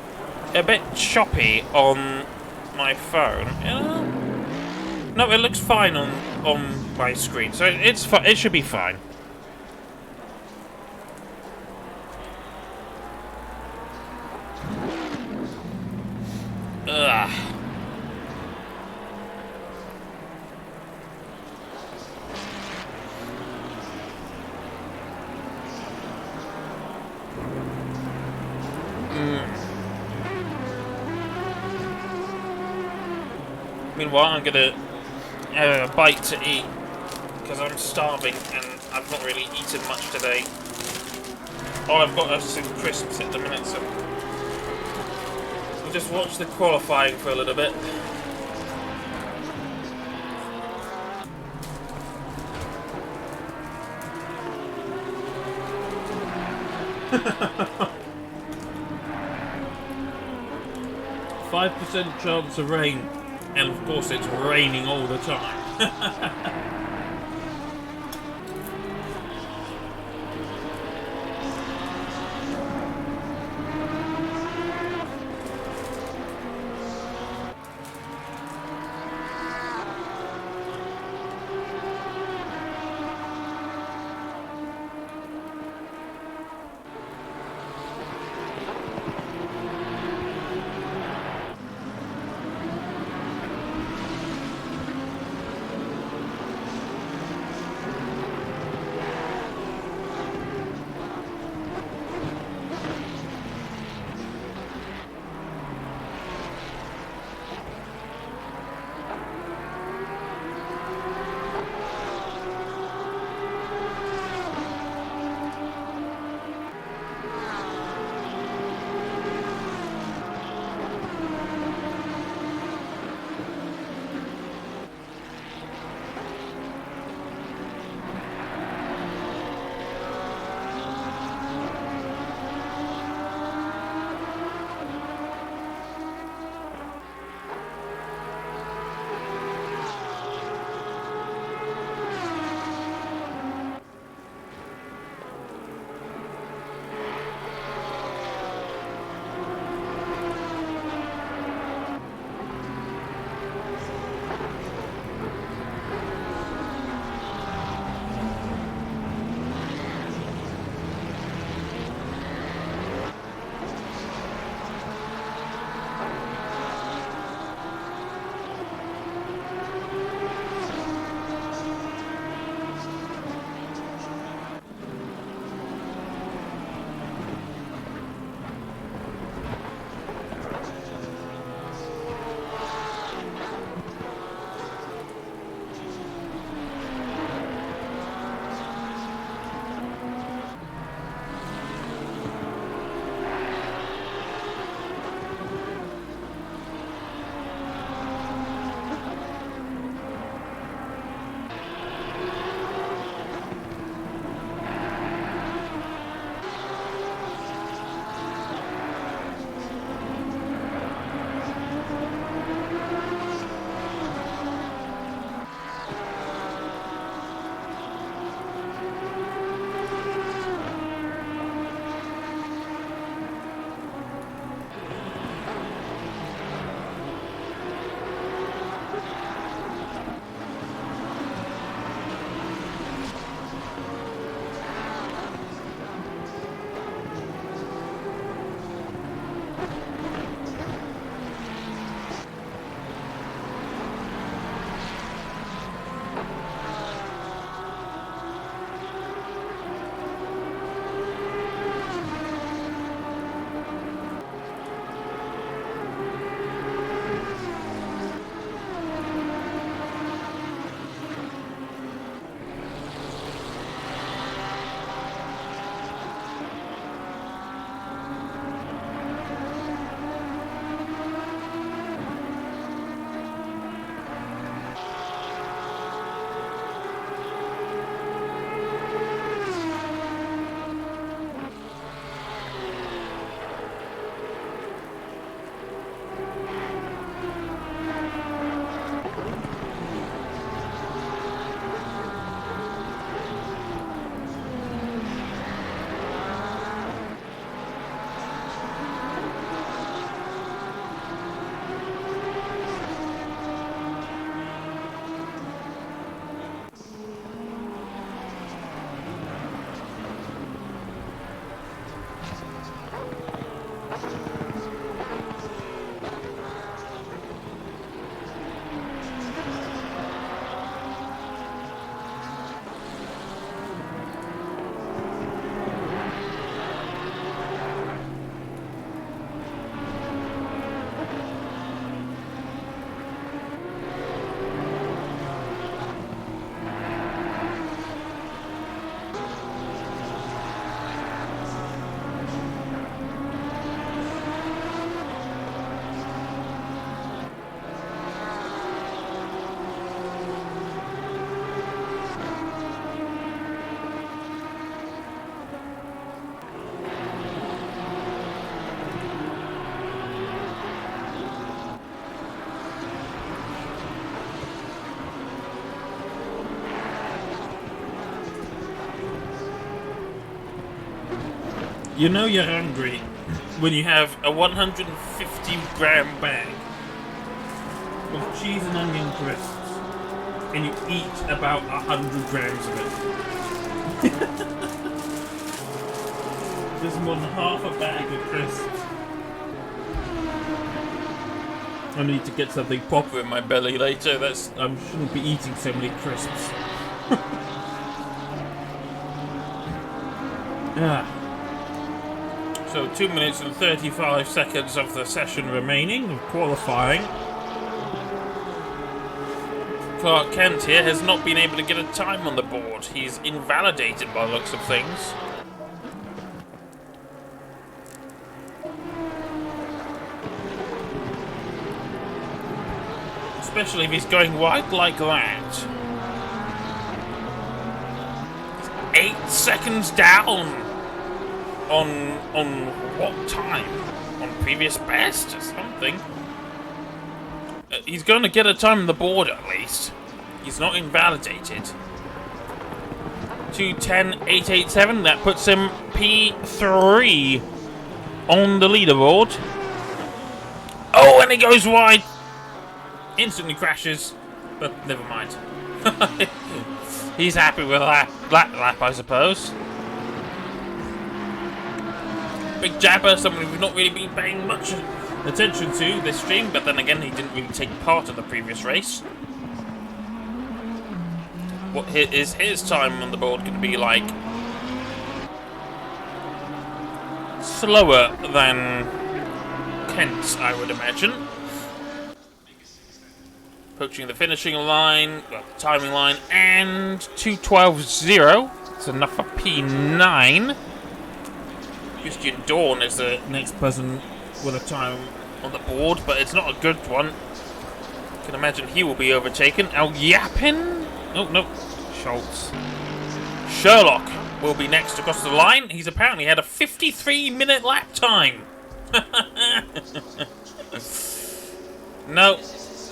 a bit choppy on my phone. No, it looks fine on my screen, so it should be fine. Ugh. Meanwhile, I'm gonna have a bite to eat because I'm starving and I've not really eaten much today. All I've got are some crisps at the minute, so we'll just watch the qualifying for a little bit. %5 chance of rain. And of course it's raining all the time. You know you're hungry when you have a 150-gram bag of cheese and onion crisps and you eat about 100 grams of it. Just more than half a bag of crisps. I need to get something proper in my belly later. I shouldn't be eating so many crisps. So 2 minutes and 35 seconds of the session remaining of qualifying. Clark Kent here has not been able to get a time on the board. He's invalidated by the looks of things. Especially if he's going wide like that. 8 seconds down on what time? On previous best or something? He's going to get a time on the board at least. He's not invalidated. 2:10.887. That puts him P3 on the leaderboard. Oh, and he goes wide. Instantly crashes, but never mind. He's happy with that lap, I suppose. Big Jabber, someone we've not really been paying much attention to this stream, but then again, he didn't really take part in the previous race. What is his time on the board going to be like? Slower than Kent's, I would imagine. Approaching the finishing line, well, the timing line, and 2:12.0. It's enough for P9. Christian Dawn is the next person with a time on the board, but it's not a good one. I can imagine he will be overtaken. Al Yapin? Oh, no. Schultz. Sherlock will be next across the line. He's apparently had a 53-minute lap time. No.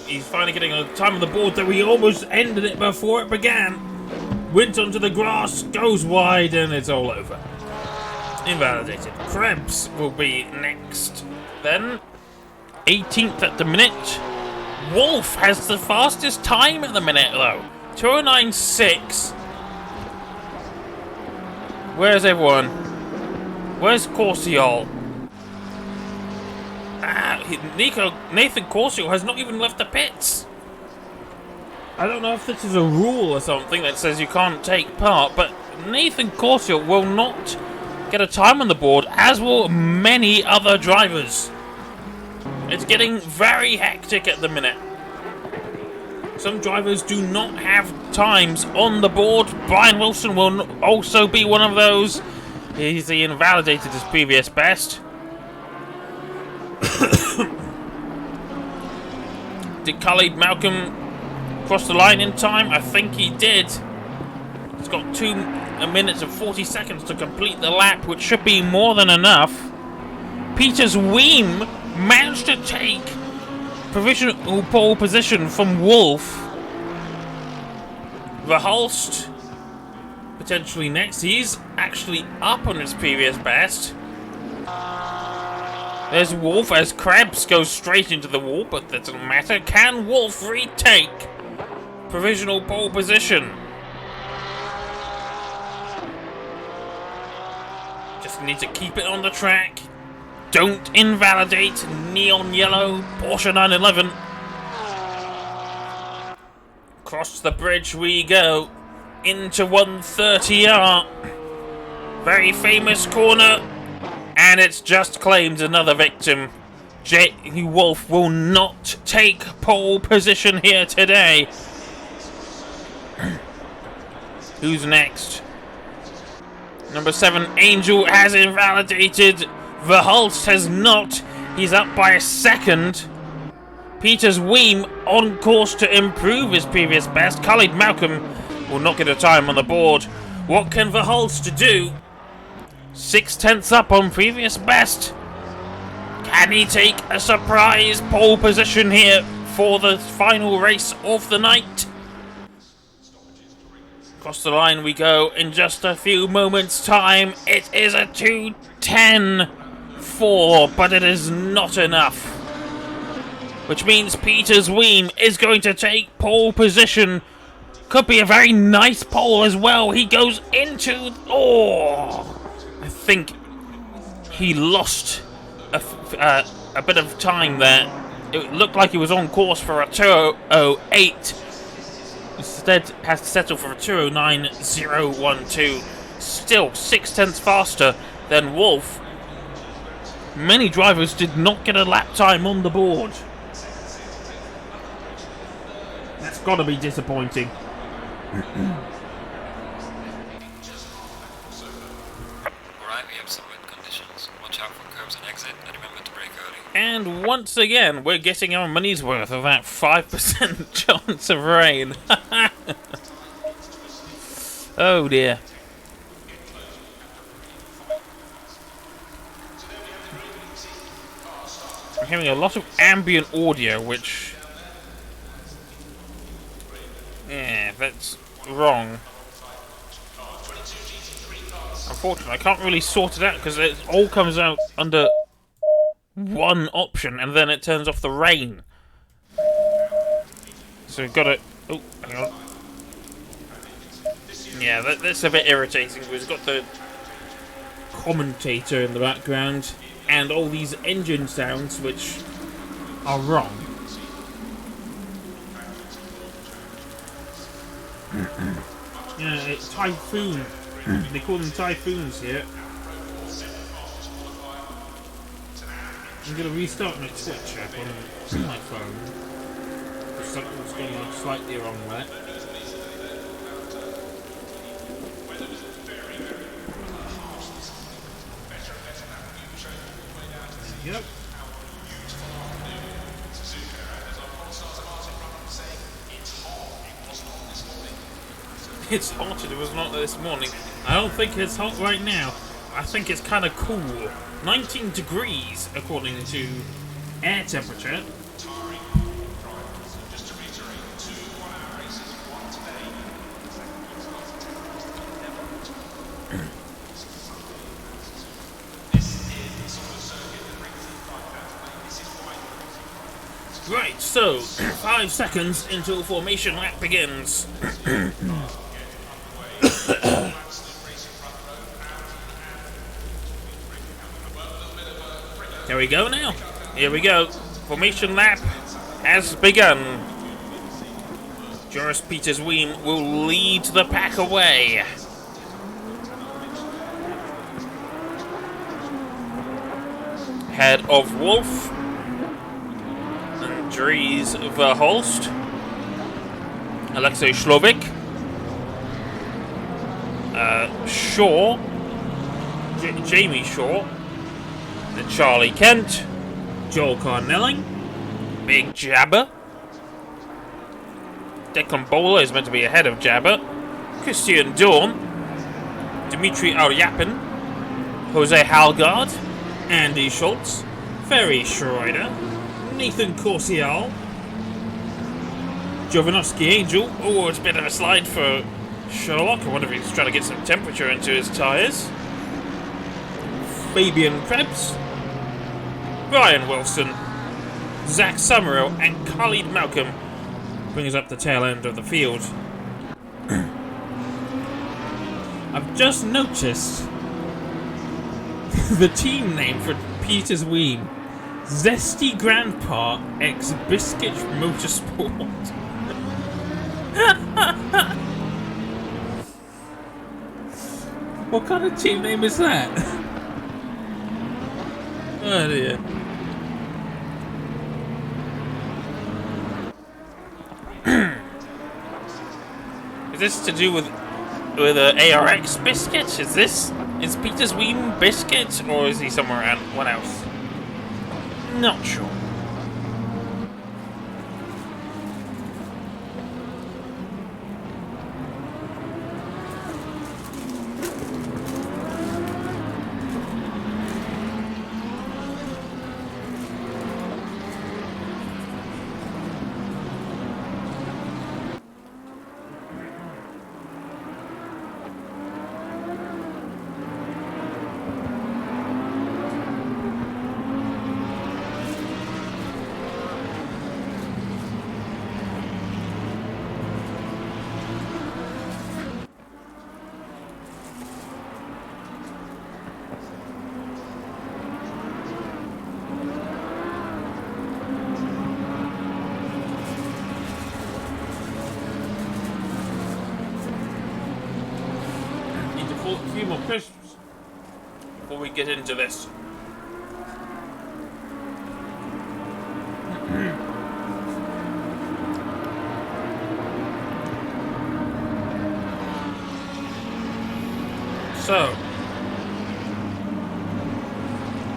He's finally getting a time on the board, though he almost ended it before it began. Went onto the grass, goes wide, and it's all over. Invalidated. Krebs will be next. Then, 18th at the minute. Wolf has the fastest time at the minute, though. 2:09.6. Where's everyone? Where's Corsiol? Nathan Corsiol has not even left the pits. I don't know if this is a rule or something that says you can't take part, but Nathan Corsiol will not get a time on the board, as will many other drivers. It's getting very hectic at the minute. Some drivers do not have times on the board. Brian Wilson will also be one of those. He invalidated his previous best. Did Khalid Malcolm cross the line in time? I think he did. He's got 2 minutes and 40 seconds to complete the lap, which should be more than enough. Peters Weem managed to take provisional pole position from Wolf. Verhulst potentially next. He's actually up on his previous best. There's Wolf as Krebs goes straight into the wall, but that doesn't matter. Can Wolf retake provisional pole position? Just need to keep it on the track. Don't invalidate neon yellow Porsche 911. Across the bridge we go into 130R. Very famous corner. And it's just claimed another victim. J. Wolf will not take pole position here today. Who's next? Number 7, Angel has invalidated. Verhulst has not. He's up by a second. Peters Weem on course to improve his previous best. Khalid Malcolm will not get a time on the board. What can Verhulst do? 6/10 up on previous best. Can he take a surprise pole position here for the final race of the night? Across the line we go in just a few moments' time. It is a 2:10. 10-4, but it is not enough. Which means Peter Zweem is going to take pole position. Could be a very nice pole as well. He goes into... Oh! I think he lost a bit of time there. It looked like he was on course for a 2:08. Instead, has to settle for a 2:09.012. Still 0.6 faster than Wolf. Many drivers did not get a lap time on the board. That's got to be disappointing. Alright, we have some wind conditions. Watch out for curbs and exit, and remember to brake early. And once again, we're getting our money's worth of that 5% chance of rain. Oh dear. I'm hearing a lot of ambient audio, which... Yeah, that's wrong. Unfortunately, I can't really sort it out because it all comes out under one option and then it turns off the rain. So we've got to... Oh, hang on. Yeah, that's a bit irritating. We've got the commentator in the background and all these engine sounds which are wrong. Yeah, it's typhoon. They call them typhoons here. I'm going to restart my Twitch app on my phone. Something's gone slightly wrong there. Yep. It's hot, it was not this morning. I don't think it's hot right now. I think it's kind of cool. 19 degrees, according to air temperature. Right, so 5 seconds until formation lap begins. Here we go now. Here we go. Formation lap has begun. Joris Peter Zweem will lead the pack away. Head of Wolf. Dries Verhulst, Alexei Shlovik, Shaw, Jamie Shaw, then Charlie Kent, Joel Carnelling, Big Jabber, Declan Bowler is meant to be ahead of Jabber, Christian Dawn, Dmitry Aryapin, Jose Halgard, Andy Schultz, Ferry Schroeder, Nathan Corsial, Jovanovski Angel. Oh, it's a bit of a slide for Sherlock. I wonder if he's trying to get some temperature into his tyres. Fabian Krebs, Brian Wilson, Zach Summerall, and Khalid Malcolm bring us up the tail end of the field. I've just noticed the team name for Peter Zweem. Zesty Grandpa X Biscuit Motorsport. What kind of team name is that? Oh dear. Is this to do with ARX Biscuit? Is Peter Zweem Biscuit, or is he somewhere else? Not sure. few more crisps before we get into this. So,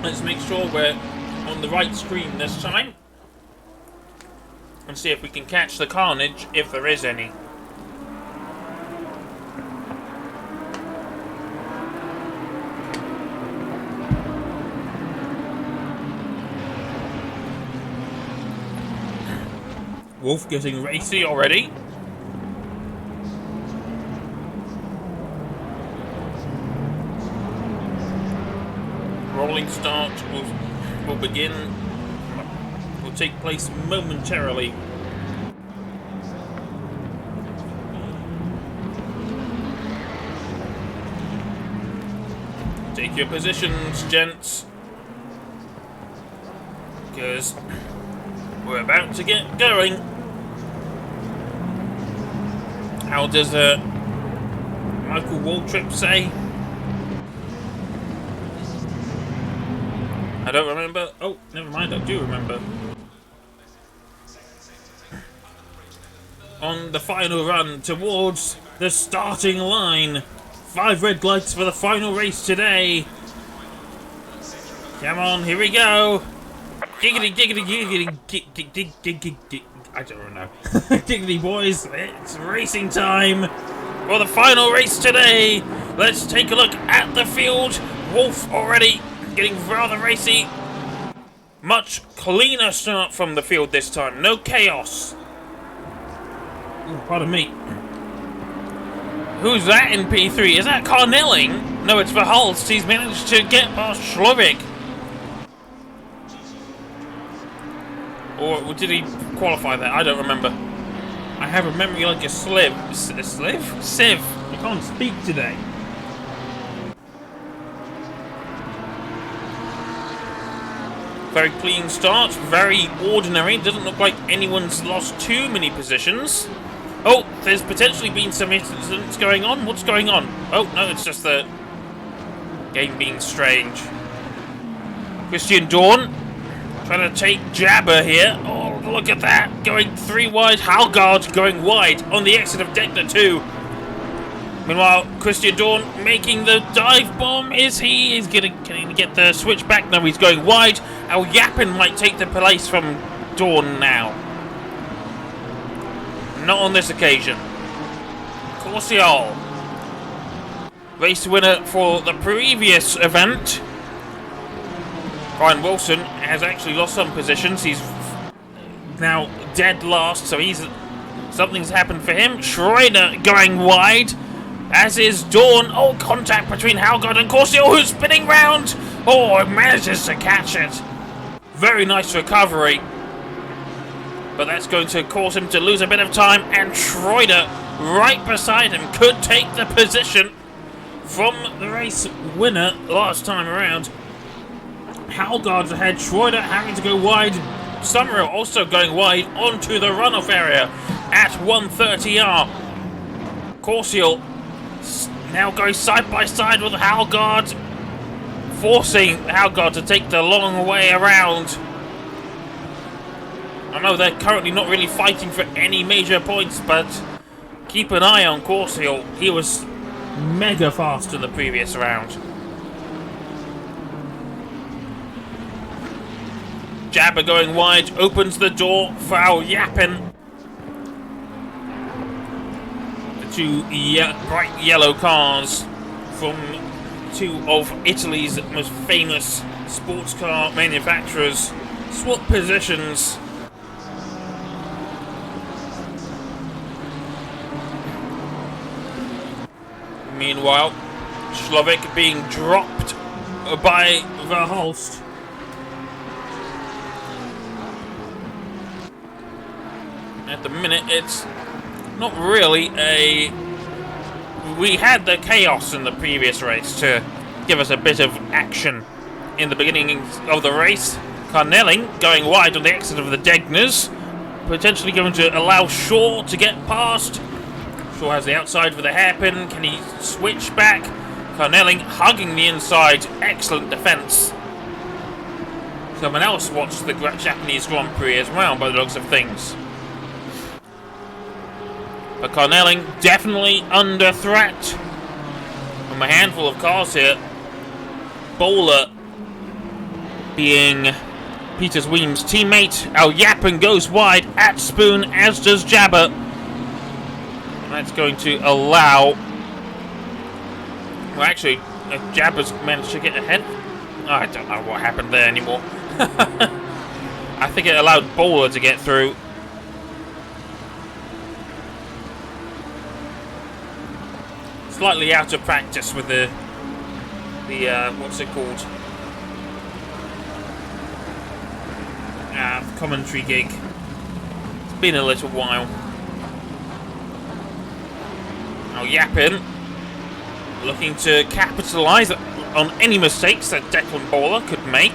let's make sure we're on the right screen this time and see if we can catch the carnage, if there is any. Wolf getting racy already. Rolling start will begin. Will take place momentarily. Take your positions, gents, because we're about to get going. How does Michael Waltrip say? I don't remember. Oh, never mind, I do remember. On the final run towards the starting line. 5 red lights for the final race today. Come on, here we go. Giggity, giggity, giggity, giggity, giggity. I don't know. Giggity boys, it's racing time for the final race today. Let's take a look at the field. Wolf already getting rather racy. Much cleaner start from the field this time. No chaos. Ooh, pardon me. Who's that in P3? Is that Carnelling? No, it's Verhulst. He's managed to get past Schlovik. Or did he qualify there? I don't remember. I have a memory like a sieve. A sieve? Sieve. I can't speak today. Very clean start. Very ordinary. Doesn't look like anyone's lost too many positions. Oh, there's potentially been some incidents going on. What's going on? Oh, no, it's just the game being strange. Christian Dawn trying to take Jabber here. Oh, look at that. Going 3 wide. Halgaard going wide on the exit of Degner 2. Meanwhile, Christian Dawn making the dive bomb. Is he? He's going to get the switch back. No, he's going wide. Al Yapin might take the place from Dawn now. Not on this occasion. Corsial. Race winner for the previous event. Ryan Wilson has actually lost some positions. He's now dead last, so something's happened for him. Schroeder going wide, as is Dawn. Oh, contact between Halgaard and Corsial, who's spinning round. Oh, manages to catch it. Very nice recovery. But that's going to cause him to lose a bit of time, and Schroeder right beside him could take the position from the race winner last time around. Halgaard's ahead, Schroeder having to go wide. Summerhill also going wide onto the runoff area at 130R. Corsial now goes side by side with Halgaard, forcing Halgaard to take the long way around. I know they're currently not really fighting for any major points, but keep an eye on Corsial. He was mega fast in the previous round. Jabber going wide, opens the door for Al Yapin. The 2 bright yellow cars from 2 of Italy's most famous sports car manufacturers swap positions. Meanwhile, Schlovik being dropped by Verhulst. At the minute, it's not really a... We had the chaos in the previous race to give us a bit of action in the beginning of the race. Carnelling going wide on the exit of the Degners, potentially going to allow Shaw to get past. Shaw has the outside with a hairpin. Can he switch back? Carnelli hugging the inside. Excellent defence. Someone else watched the Japanese Grand Prix as well, by the looks of things. But Carnelli definitely under threat from a handful of cars here. Bowler being Peter Zweem's teammate. Al Yappen goes wide at Spoon, as does Jabber. And that's going to allow... Well, actually, Jabber's managed to get ahead. I don't know what happened there anymore. I think it allowed Bowler to get through. Slightly out of practice with the what's it called? Commentary gig. It's been a little while. Now Yappin looking to capitalise on any mistakes that Declan Bowler could make.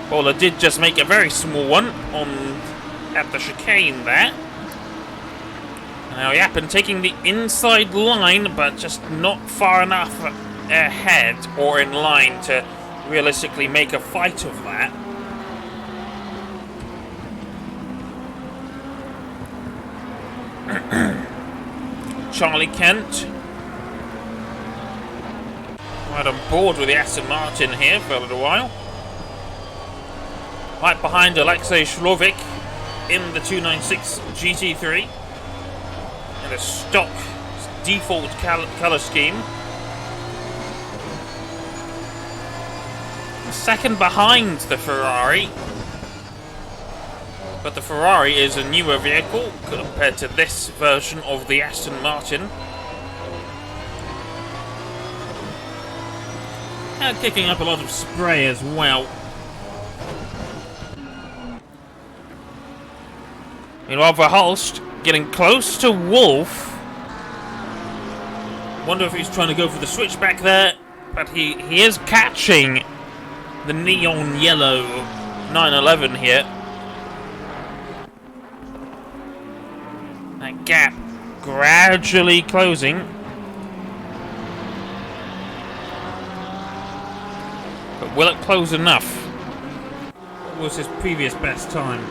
Bowler did just make a very small one at the chicane there. Now Yappin taking the inside line, but just not far enough ahead or in line to realistically make a fight of that. Charlie Kent right on board with the Aston Martin here for a little while. Right behind Alexei Shlovic in the 296 GT3 in a stock default colour scheme. Second behind the Ferrari, but the Ferrari is a newer vehicle compared to this version of the Aston Martin. And kicking up a lot of spray as well. Meanwhile, Verhulst getting close to Wolf. Wonder if he's trying to go for the switchback there, but he is catching the neon yellow 911 here. That gap gradually closing. But will it close enough? What was his previous best time?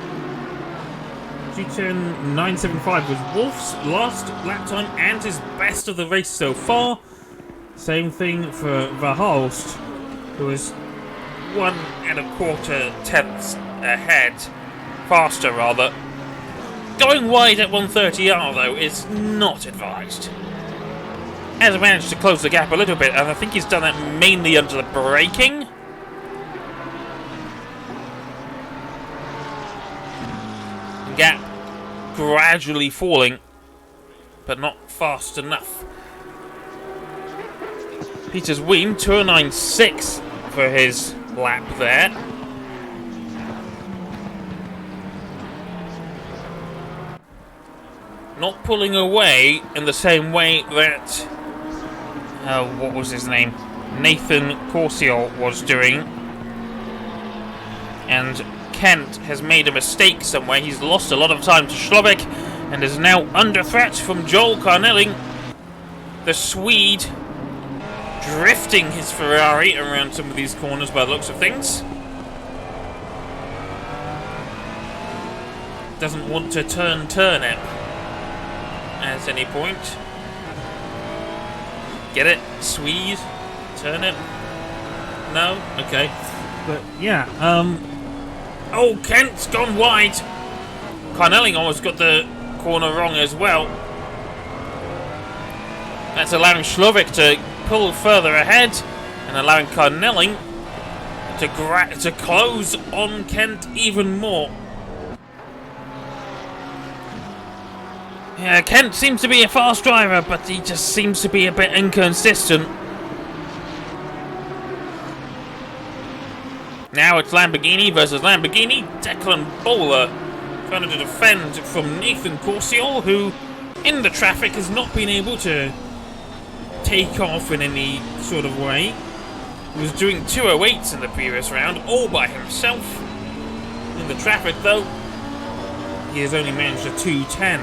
G10 975 was Wolf's last lap time and his best of the race so far. Same thing for Verhulst, who was 1 1/4 tenths ahead. Faster, rather. Going wide at 130R, though, is not advised. Has managed to close the gap a little bit, and I think he's done that mainly under the braking. Gap gradually falling, but not fast enough. Peter Zweem, 209.6 for his lap there. Not pulling away in the same way that, what was his name? Nathan Corsiol was doing. And Kent has made a mistake somewhere. He's lost a lot of time to Shlovic and is now under threat from Joel Carnelli. The Swede drifting his Ferrari around some of these corners by the looks of things. Doesn't want to turn turnip at any point. Get it? Swede? Turnip? No? Okay. But yeah, oh, Kent's gone wide. Carnelli almost got the corner wrong as well. That's allowing Shlovic to pull further ahead and allowing Carnelli to close on Kent even more. Yeah, Kent seems to be a fast driver, but he just seems to be a bit inconsistent. Now it's Lamborghini versus Lamborghini. Declan Bowler trying to defend from Nathan Corsiol, who in the traffic has not been able to take off in any sort of way. He was doing 208s in the previous round, all by himself. In the traffic, though, he has only managed a 210.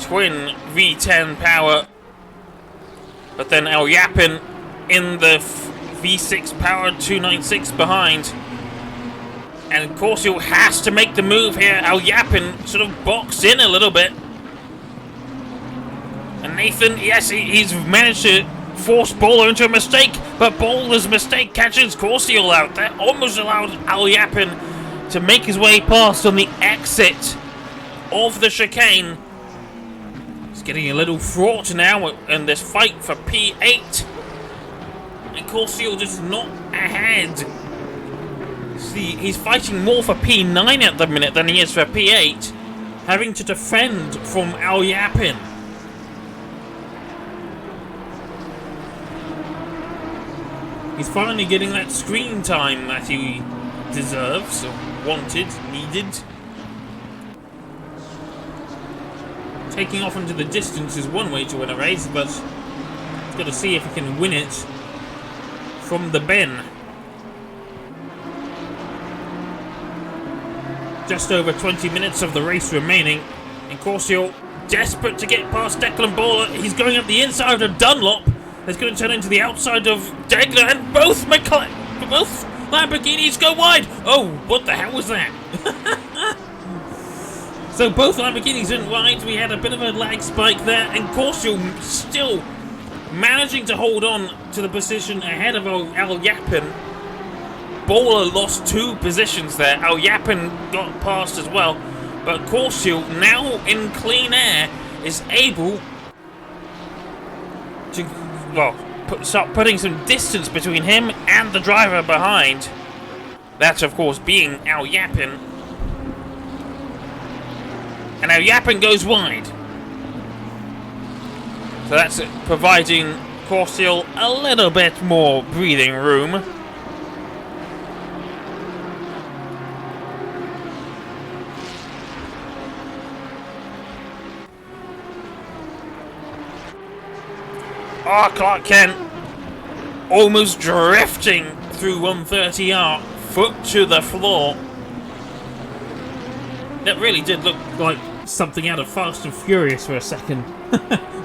twin V10 power, but then Al Yapin in the V6 power 296 behind. And Corsial has to make the move here. Al Yapin sort of boxed in a little bit. And Nathan, yes, he's managed to force Bowler into a mistake, but Bowler's mistake catches Corsial out. That almost allowed Al Yapin to make his way past on the exit of the chicane. It's getting a little fraught now in this fight for P8. And Corsial just not ahead. See, he's fighting more for P9 at the minute than he is for P8, having to defend from Al Yapin. He's finally getting that screen time that he deserves, or wanted, needed. Taking off into the distance is one way to win a race, but he's got to see if he can win it from the bin. Just over 20 minutes of the race remaining, and Corsial desperate to get past Declan Bowler. He's going up the inside of Dunlop. It's going to turn into the outside of Degler, and both Lamborghinis go wide. Oh, what the hell was that? So both Lamborghinis went wide. We had a bit of a lag spike there, and Corsial still managing to hold on to the position ahead of Al Yapin. Bowler lost 2 positions there. Al Yapin got past as well, but Corsial, now in clean air, is able to, well, start putting some distance between him and the driver behind. That, of course, being Al Yapin. And Al Yapin goes wide. So that's providing Corsial a little bit more breathing room. Oh, Clark Kent almost drifting through 130R, foot to the floor. That really did look like something out of Fast and Furious for a second.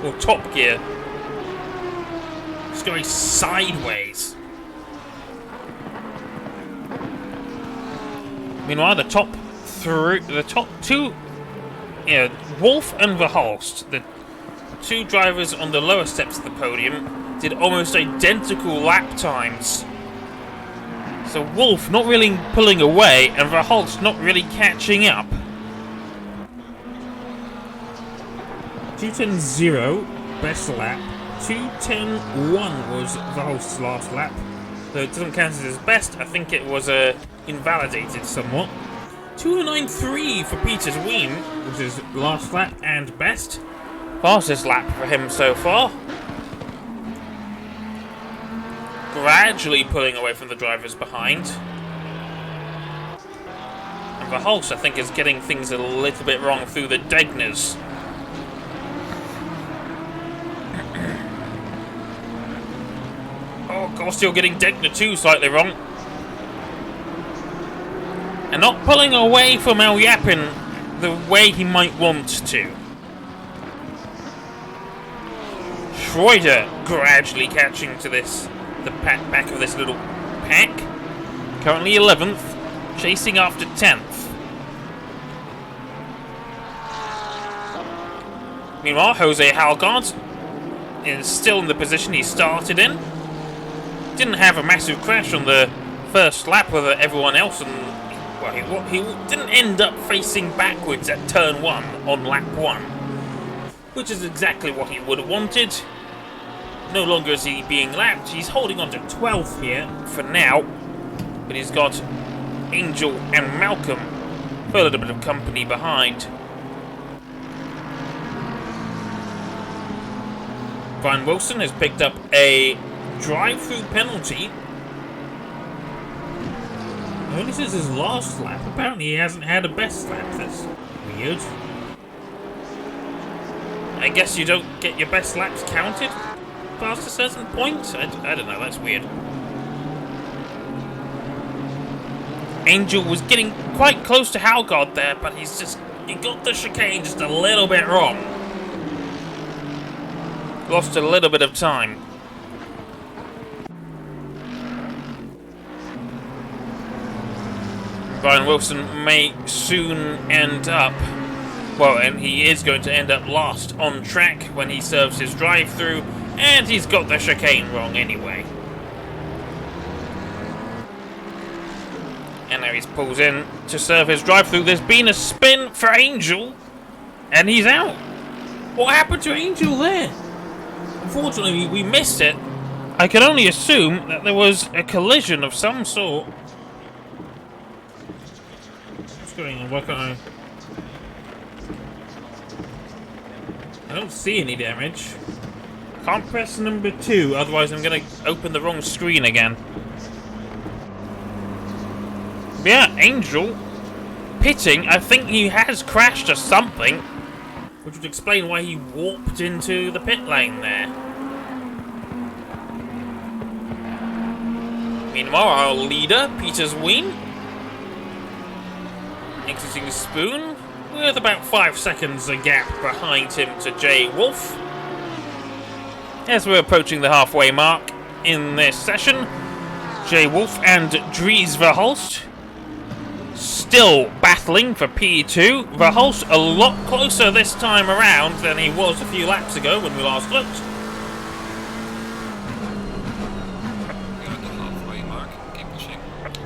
Or Top Gear. Just going sideways. Meanwhile, the top 2, Wolf and Verhulst, the 2 drivers on the lower steps of the podium, did almost identical lap times. So Wolf not really pulling away, and Verhulst not really catching up. 2:10.0 best lap. 2:10.1 was Verhulst's last lap. So it doesn't count as his best. I think it was invalidated somewhat. 2:09.3 for Peters Wien, which is last lap and best. Fastest lap for him so far. Gradually pulling away from the drivers behind. And Verhulst, I think, is getting things a little bit wrong through the Degners. Oh, of course, still getting Degner 2 slightly wrong. And not pulling away from Al Yapin the way he might want to. Schroeder gradually catching to the back of this little pack. Currently 11th, chasing after 10th. Meanwhile, Jose Halgard is still in the position he started in. Didn't have a massive crash on the first lap with everyone else, and well, he didn't end up facing backwards at turn 1 on lap 1, which is exactly what he would have wanted. No longer is he being lapped. He's holding on to 12th here for now, but he's got Angel and Malcolm for a little bit of company behind. Brian Wilson has picked up a drive-through penalty. Only since his last lap. Apparently he hasn't had a best lap. That's weird. I guess you don't get your best laps counted past a certain point? I don't know, that's weird. Angel was getting quite close to Halgard there, but he got the chicane just a little bit wrong. lost a little bit of time. Brian Wilson may soon end up, well, and he is going to end up last on track when he serves his drive-through, and he's got the chicane wrong anyway. And now he pulls in to serve his drive-through. There's been a spin for Angel, and he's out. What happened to Angel there? Unfortunately, we missed it. I can only assume that there was a collision of some sort. What's going on? Why can't I don't see any damage. Can't press number 2, otherwise I'm going to open the wrong screen again. But yeah, Angel pitting. I think he has crashed or something, which would explain why he warped into the pit lane there. Meanwhile, our leader, Peter Zween, exiting Spoon, with about 5 seconds a gap behind him to Jay Wolf. As we're approaching the halfway mark in this session, Jay Wolf and Dries Verhulst still battling for P2. Verhulst a lot closer this time around than he was a few laps ago when we last looked. We're at the halfway mark. Keep pushing.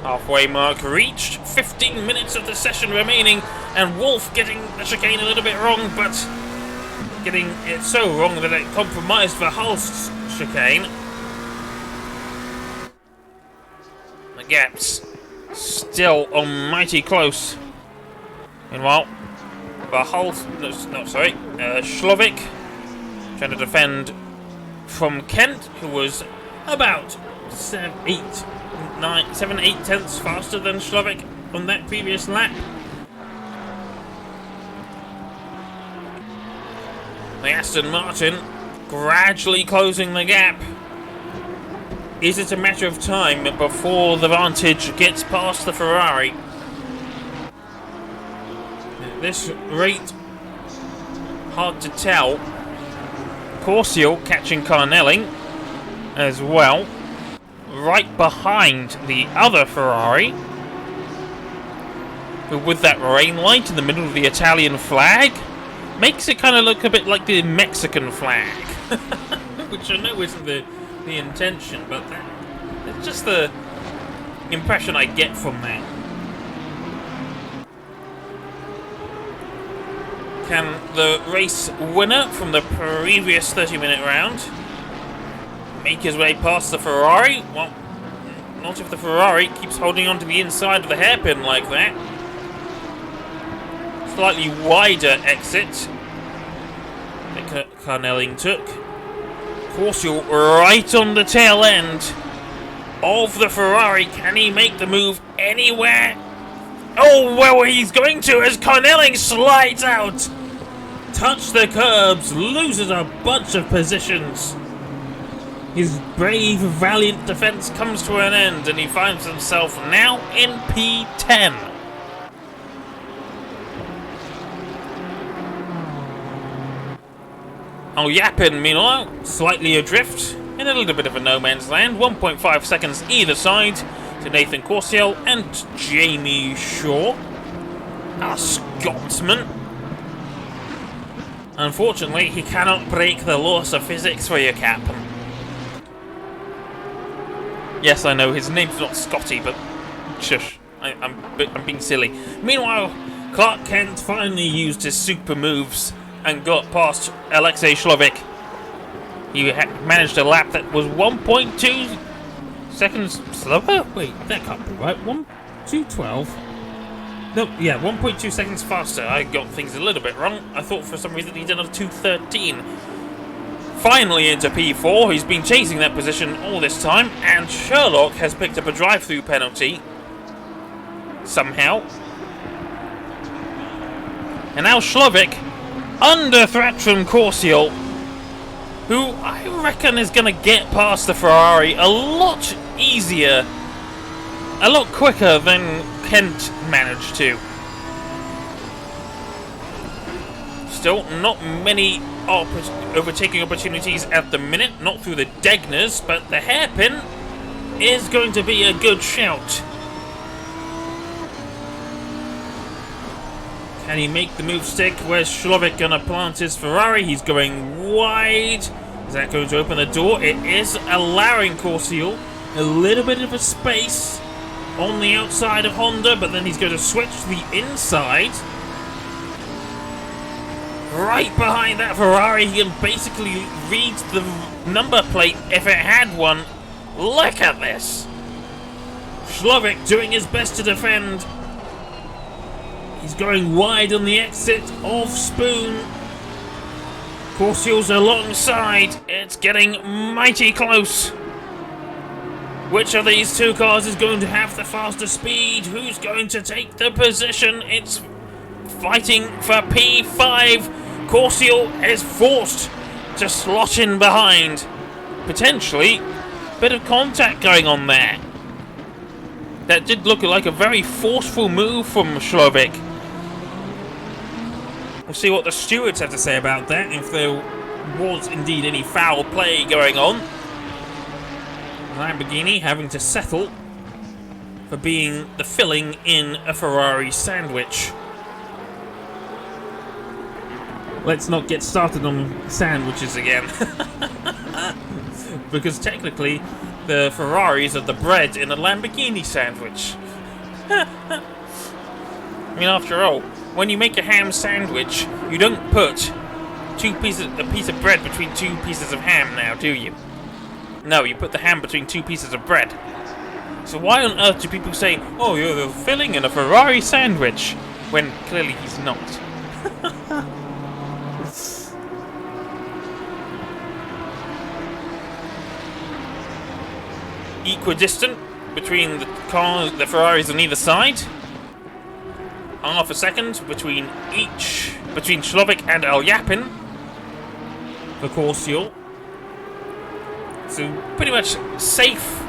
Halfway mark reached. 15 minutes of the session remaining, and Wolf getting the chicane a little bit wrong, but getting it so wrong that it compromised Verhulst's chicane. The gaps still almighty close. Meanwhile, Slovik trying to defend from Kent, who was about 7-8 tenths faster than Slovik on that previous lap. The Aston Martin gradually closing the gap. Is it a matter of time before the Vantage gets past the Ferrari? At this rate, hard to tell. Corsiel catching Carnelli as well, right behind the other Ferrari, but with that rain light in the middle of the Italian flag, makes it kind of look a bit like the Mexican flag, which I know isn't the intention, but that's just the impression I get from that. Can the race winner from the previous 30-minute round make his way past the Ferrari? Well, not if the Ferrari keeps holding on to the inside of the hairpin like that. Slightly wider exit that Carnelli took. Corsiel right on the tail end of the Ferrari. Can he make the move anywhere? Oh, well, he's going to as Carnelli slides out. Touch the curbs, loses a bunch of positions. His brave, valiant defense comes to an end, and he finds himself now in P10. Oh, Yapin, meanwhile, slightly adrift in a little bit of a no man's land. 1.5 seconds either side to Nathan Corsiel and Jamie Shaw, our Scotsman. Unfortunately, he cannot break the laws of physics for you, Captain. Yes, I know his name's not Scotty, but shush, I'm being silly. Meanwhile, Clark Kent finally used his super moves and got past Alexei Slovik. He managed a lap that was 1.2 seconds slower? Wait, that can't be right. 1:2:12? No, yeah, 1.2 seconds faster. I got things a little bit wrong. I thought for some reason he did a 2:13. Finally into P4. He's been chasing that position all this time, and Sherlock has picked up a drive-through penalty somehow. And now Slovik under threat from Corsiel, who I reckon is going to get past the Ferrari a lot easier, a lot quicker than Kent managed to. Still not many overtaking opportunities at the minute. Not through the Degners, but the hairpin is going to be a good shout. Can he make the move stick? Where's Shlovic going to plant his Ferrari? He's going wide. Is that going to open the door? It is allowing Corsiel a little bit of a space on the outside of Honda, but then he's going to switch to the inside. Right behind that Ferrari, he can basically read the number plate if it had one. Look at this! Shlovic doing his best to defend. He's going wide on the exit of Spoon. Corsiel's alongside. It's getting mighty close. Which of these two cars is going to have the faster speed? Who's going to take the position? It's fighting for P5. Corsiel is forced to slot in behind. Potentially, a bit of contact going on there. That did look like a very forceful move from Shlovic. We'll see what the stewards have to say about that, if there was indeed any foul play going on. Lamborghini having to settle for being the filling in a Ferrari sandwich. Let's not get started on sandwiches again. Because technically, the Ferraris are the bread in a Lamborghini sandwich. I mean, after all, when you make a ham sandwich, you don't put a piece of bread between two pieces of ham now, do you? No, you put the ham between two pieces of bread. So why on earth do people say, oh, you're the filling in a Ferrari sandwich, when clearly he's not? Equidistant between the cars, the Ferraris on either side. Half a second between Shlovic and Alyapin for Corsiel. So pretty much safe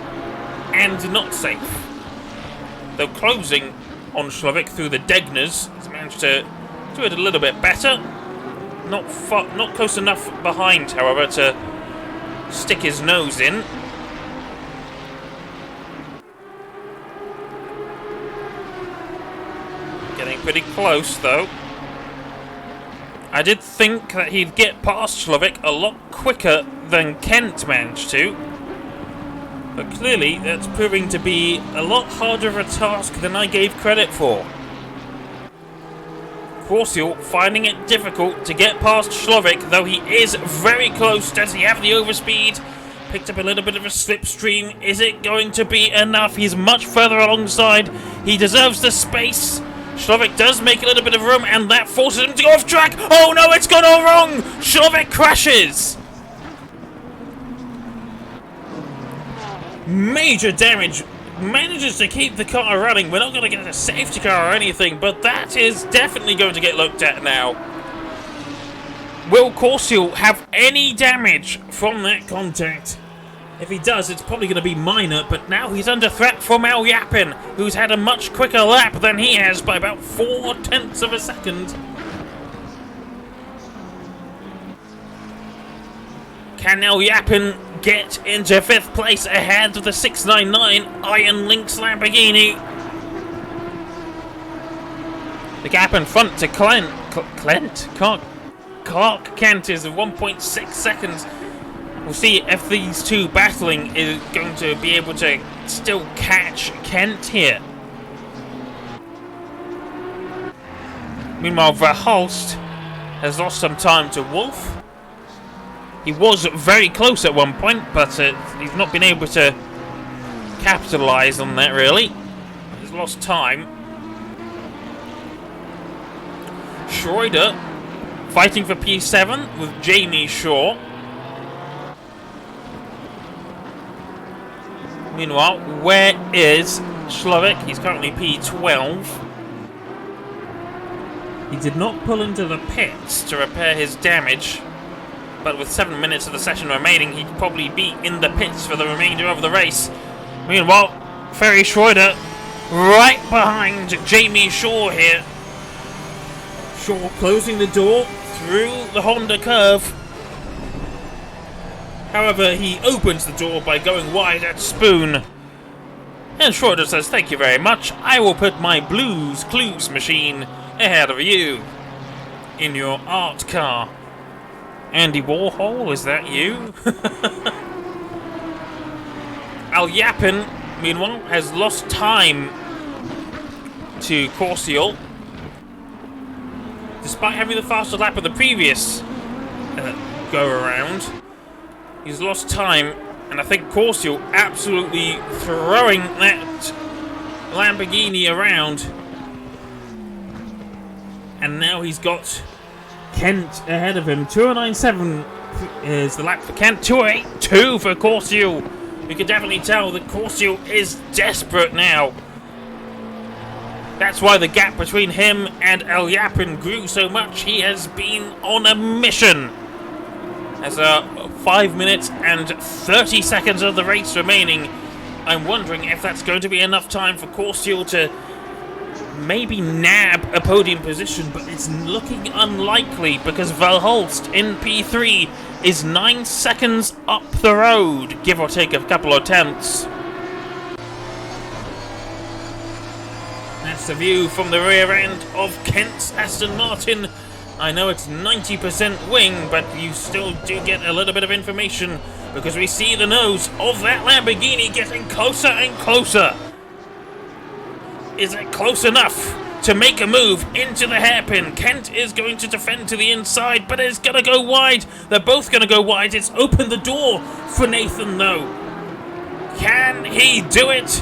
and not safe. Though closing on Shlovic through the Degners, he's managed to do it a little bit better. Not close enough behind, however, to stick his nose in. Getting pretty close, though. I did think that he'd get past Shlovic a lot quicker than Kent managed to. But clearly, that's proving to be a lot harder of a task than I gave credit for. Corsiel finding it difficult to get past Shlovic, though he is very close. Does he have the overspeed? Picked up a little bit of a slipstream. Is it going to be enough? He's much further alongside. He deserves the space. Shlovic does make a little bit of room, and that forces him to go off track. Oh no, it's gone all wrong! Shlovic crashes! Major damage. Manages to keep the car running. We're not going to get a safety car or anything, but that is definitely going to get looked at now. Will Corsiel have any damage from that contact? If he does, it's probably going to be minor, but now he's under threat from Alyapin, who's had a much quicker lap than he has by about 0.4 of a second. Can Alyapin get into 5th place ahead of the 699 Iron Lynx Lamborghini? The gap in front to Clark Kent is 1.6 seconds. We'll see if these two battling is going to be able to still catch Kent here. Meanwhile, Verhulst has lost some time to Wolf. He was very close at one point, but he's not been able to capitalise on that, really. He's lost time. Schroeder fighting for P7 with Jamie Shaw. Meanwhile, where is Shlovic? He's currently P12. He did not pull into the pits to repair his damage, but with 7 minutes of the session remaining, he'd probably be in the pits for the remainder of the race. Meanwhile, Ferry Schroeder right behind Jamie Shaw here. Shaw closing the door through the Honda curve. However, he opens the door by going wide at Spoon. And Schroeder says, "Thank you very much. I will put my Blues Clues machine ahead of you in your art car." Andy Warhol, is that you? Al Yapin, meanwhile, has lost time to Corsiol. Despite having the faster lap of the previous go-around, he's lost time, and I think Corsiol absolutely throwing that Lamborghini around. And now he's got Kent ahead of him. 209.7 is the lap for Kent. 208.2 for Corsiol. You can definitely tell that Corsiol is desperate now. That's why the gap between him and El Yapin grew so much. He has been on a mission. There's 5 minutes and 30 seconds of the race remaining. I'm wondering if that's going to be enough time for Corsiol to maybe nab a podium position, but it's looking unlikely because Verhulst in P3 is 9 seconds up the road, give or take a couple of tenths. That's the view from the rear end of Kent's Aston Martin. I know it's 90% wing, but you still do get a little bit of information because we see the nose of that Lamborghini getting closer and closer. Is it close enough to make a move into the hairpin? Kent is going to defend to the inside, but it's going to go wide. They're both going to go wide. It's opened the door for Nathan, though. Can he do it?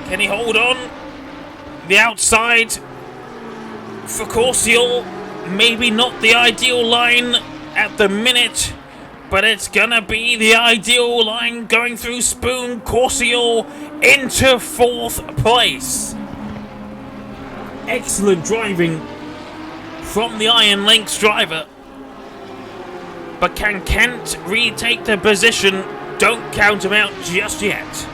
Can he hold on? The outside for Corsiol. Maybe not the ideal line at the minute, but it's gonna be the ideal line going through Spoon. Corsiol into 4th place. Excellent driving from the Iron Lynx driver. But can Kent retake the position? Don't count him out just yet.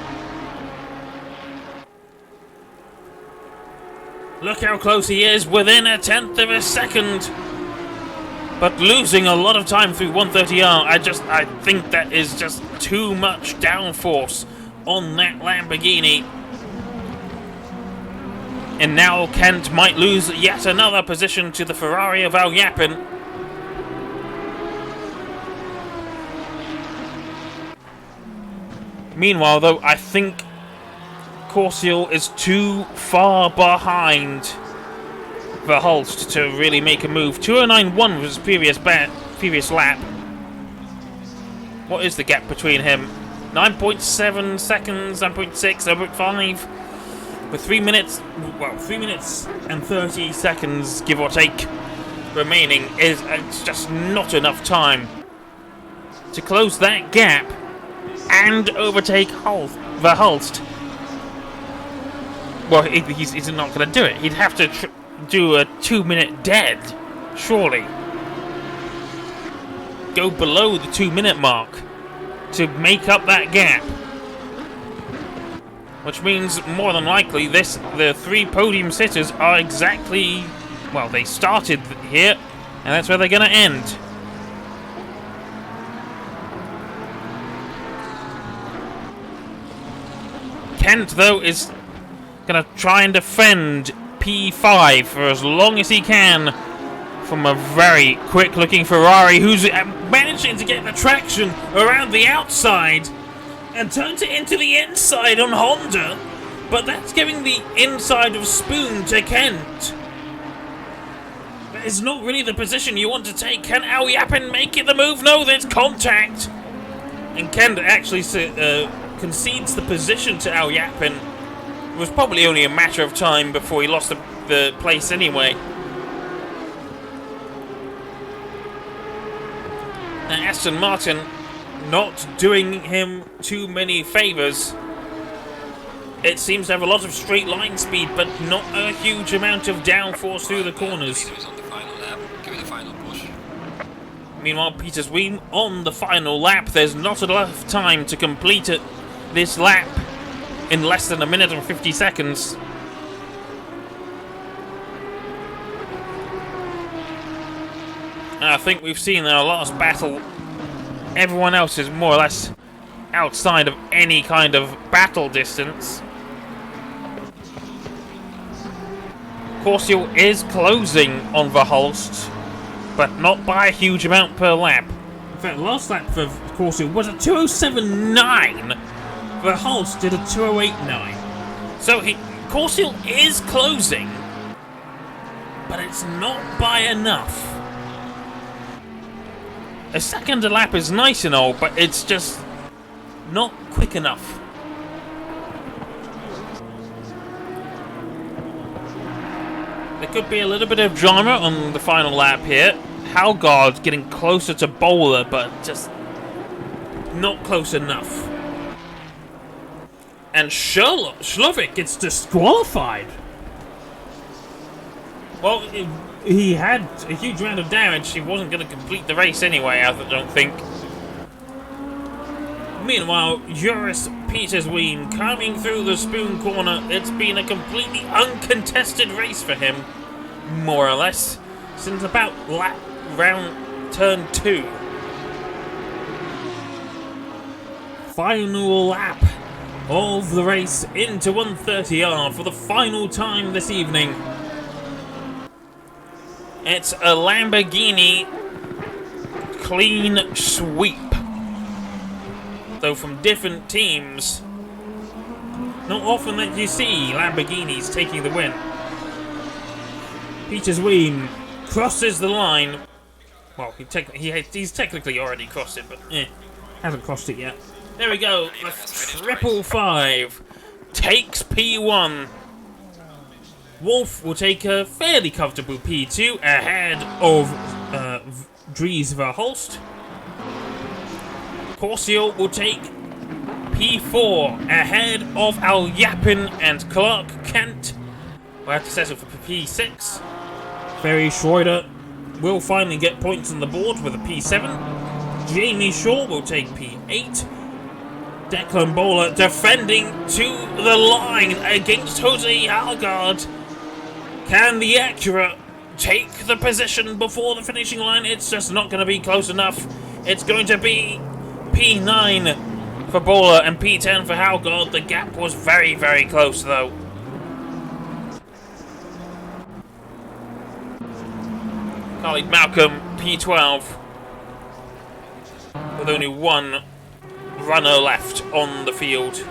Look how close he is, within a tenth of a second. But losing a lot of time through 130R, I think that is just too much downforce on that Lamborghini. And now Kent might lose yet another position to the Ferrari of Al Yapin. Meanwhile, though, I think Corsiol is too far behind Verhulst to really make a move. 209.1 was his previous lap. What is the gap between him? 9.7 seconds, 9.6, 9.5. With 3 minutes, well, 3 minutes and 30 seconds, give or take, remaining, it's just not enough time to close that gap and overtake Verhulst. Well, he's not going to do it. He'd have to do a 2-minute dead, surely. Go below the 2-minute mark to make up that gap. Which means, more than likely, the 3 podium sitters are exactly... Well, they started here, and that's where they're going to end. Kent, though, is going to try and defend P5 for as long as he can from a very quick-looking Ferrari who's managing to get the traction around the outside and turns it into the inside on Honda, but that's giving the inside of Spoon to Kent. That is not really the position you want to take. Can Al Yapin make it the move? No, there's contact. And Kent actually concedes the position to Al Yapin. It was probably only a matter of time before he lost the place anyway. Now Aston Martin not doing him too many favours. It seems to have a lot of straight line speed, but not a huge amount of downforce through the corners. Meanwhile, Peter Sweem on the final lap. There's not enough time to complete this lap in less than 1 minute and 50 seconds. I think we've seen our last battle. Everyone else is more or less outside of any kind of battle distance. Corsiel is closing on Verhulst, but not by a huge amount per lap. In fact, last lap for Corsiel was a 2:07.9. Verhulst did a 2:08.9. So Corsiel is closing, but it's not by enough. A second a lap is nice and all, but it's just not quick enough. There could be a little bit of drama on the final lap here. Halgaard getting closer to Bowler, but just not close enough. And Schlovik gets disqualified. Well, he had a huge amount of damage. He wasn't going to complete the race anyway, I don't think. Meanwhile, Joris Petersween coming through the spoon corner. It's been a completely uncontested race for him, more or less, since about round turn 2. Final lap of the race into 130R for the final time this evening. It's a Lamborghini clean sweep. Though from different teams, not often that you see Lamborghinis taking the win. Petersween crosses the line. Well, he's technically already crossed it, but hasn't crossed it yet. There we go. The 555 takes P1. Wolf will take a fairly comfortable P2 ahead of Dries Verhulst. Corsiel will take P4 ahead of Al Yapin and Clark Kent. We'll have to settle for P6. Ferry Schroeder will finally get points on the board with a P7. Jamie Shaw will take P8. Declan Bowler defending to the line against Jose Halgaard. Can the Acura take the position before the finishing line? It's just not going to be close enough. It's going to be P9 for Bowler and P10 for Halgaard. The gap was very, very close though. Khalid Malcolm, P12, with only one runner left on the field.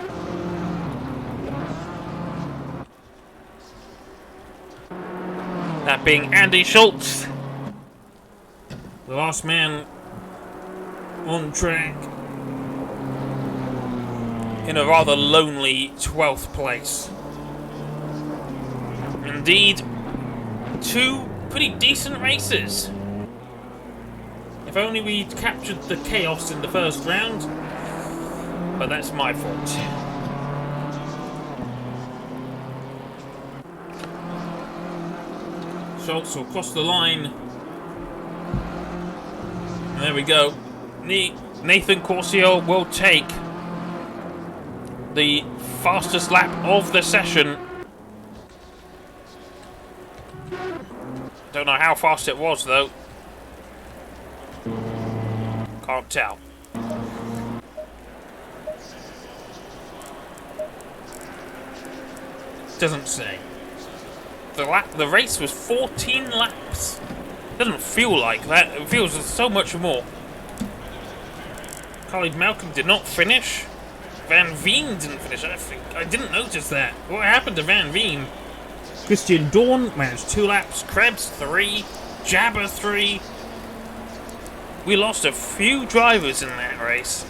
That being Andy Schultz, the last man on track, in a rather lonely 12th place. Indeed, two pretty decent races. If only we'd captured the chaos in the first round, but that's my fault. Schultz will cross the line. And there we go. Nathan Corsiel will take the fastest lap of the session. Don't know how fast it was though. Can't tell. Doesn't say. The race was 14 laps. Doesn't feel like that. It feels so much more. Khalid Malcolm did not finish. Van Veen didn't finish. I didn't notice that. What happened to Van Veen? Christian Dorn managed 2 laps. Krebs 3. Jabber 3. We lost a few drivers in that race.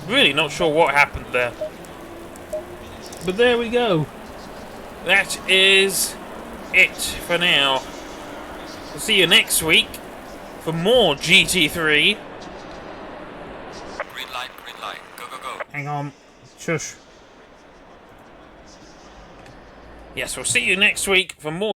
Really not sure what happened there. But there we go. That is it for now. We'll see you next week for more GT3. Green light, go, go, go. Hang on. Shush. Yes, we'll see you next week for more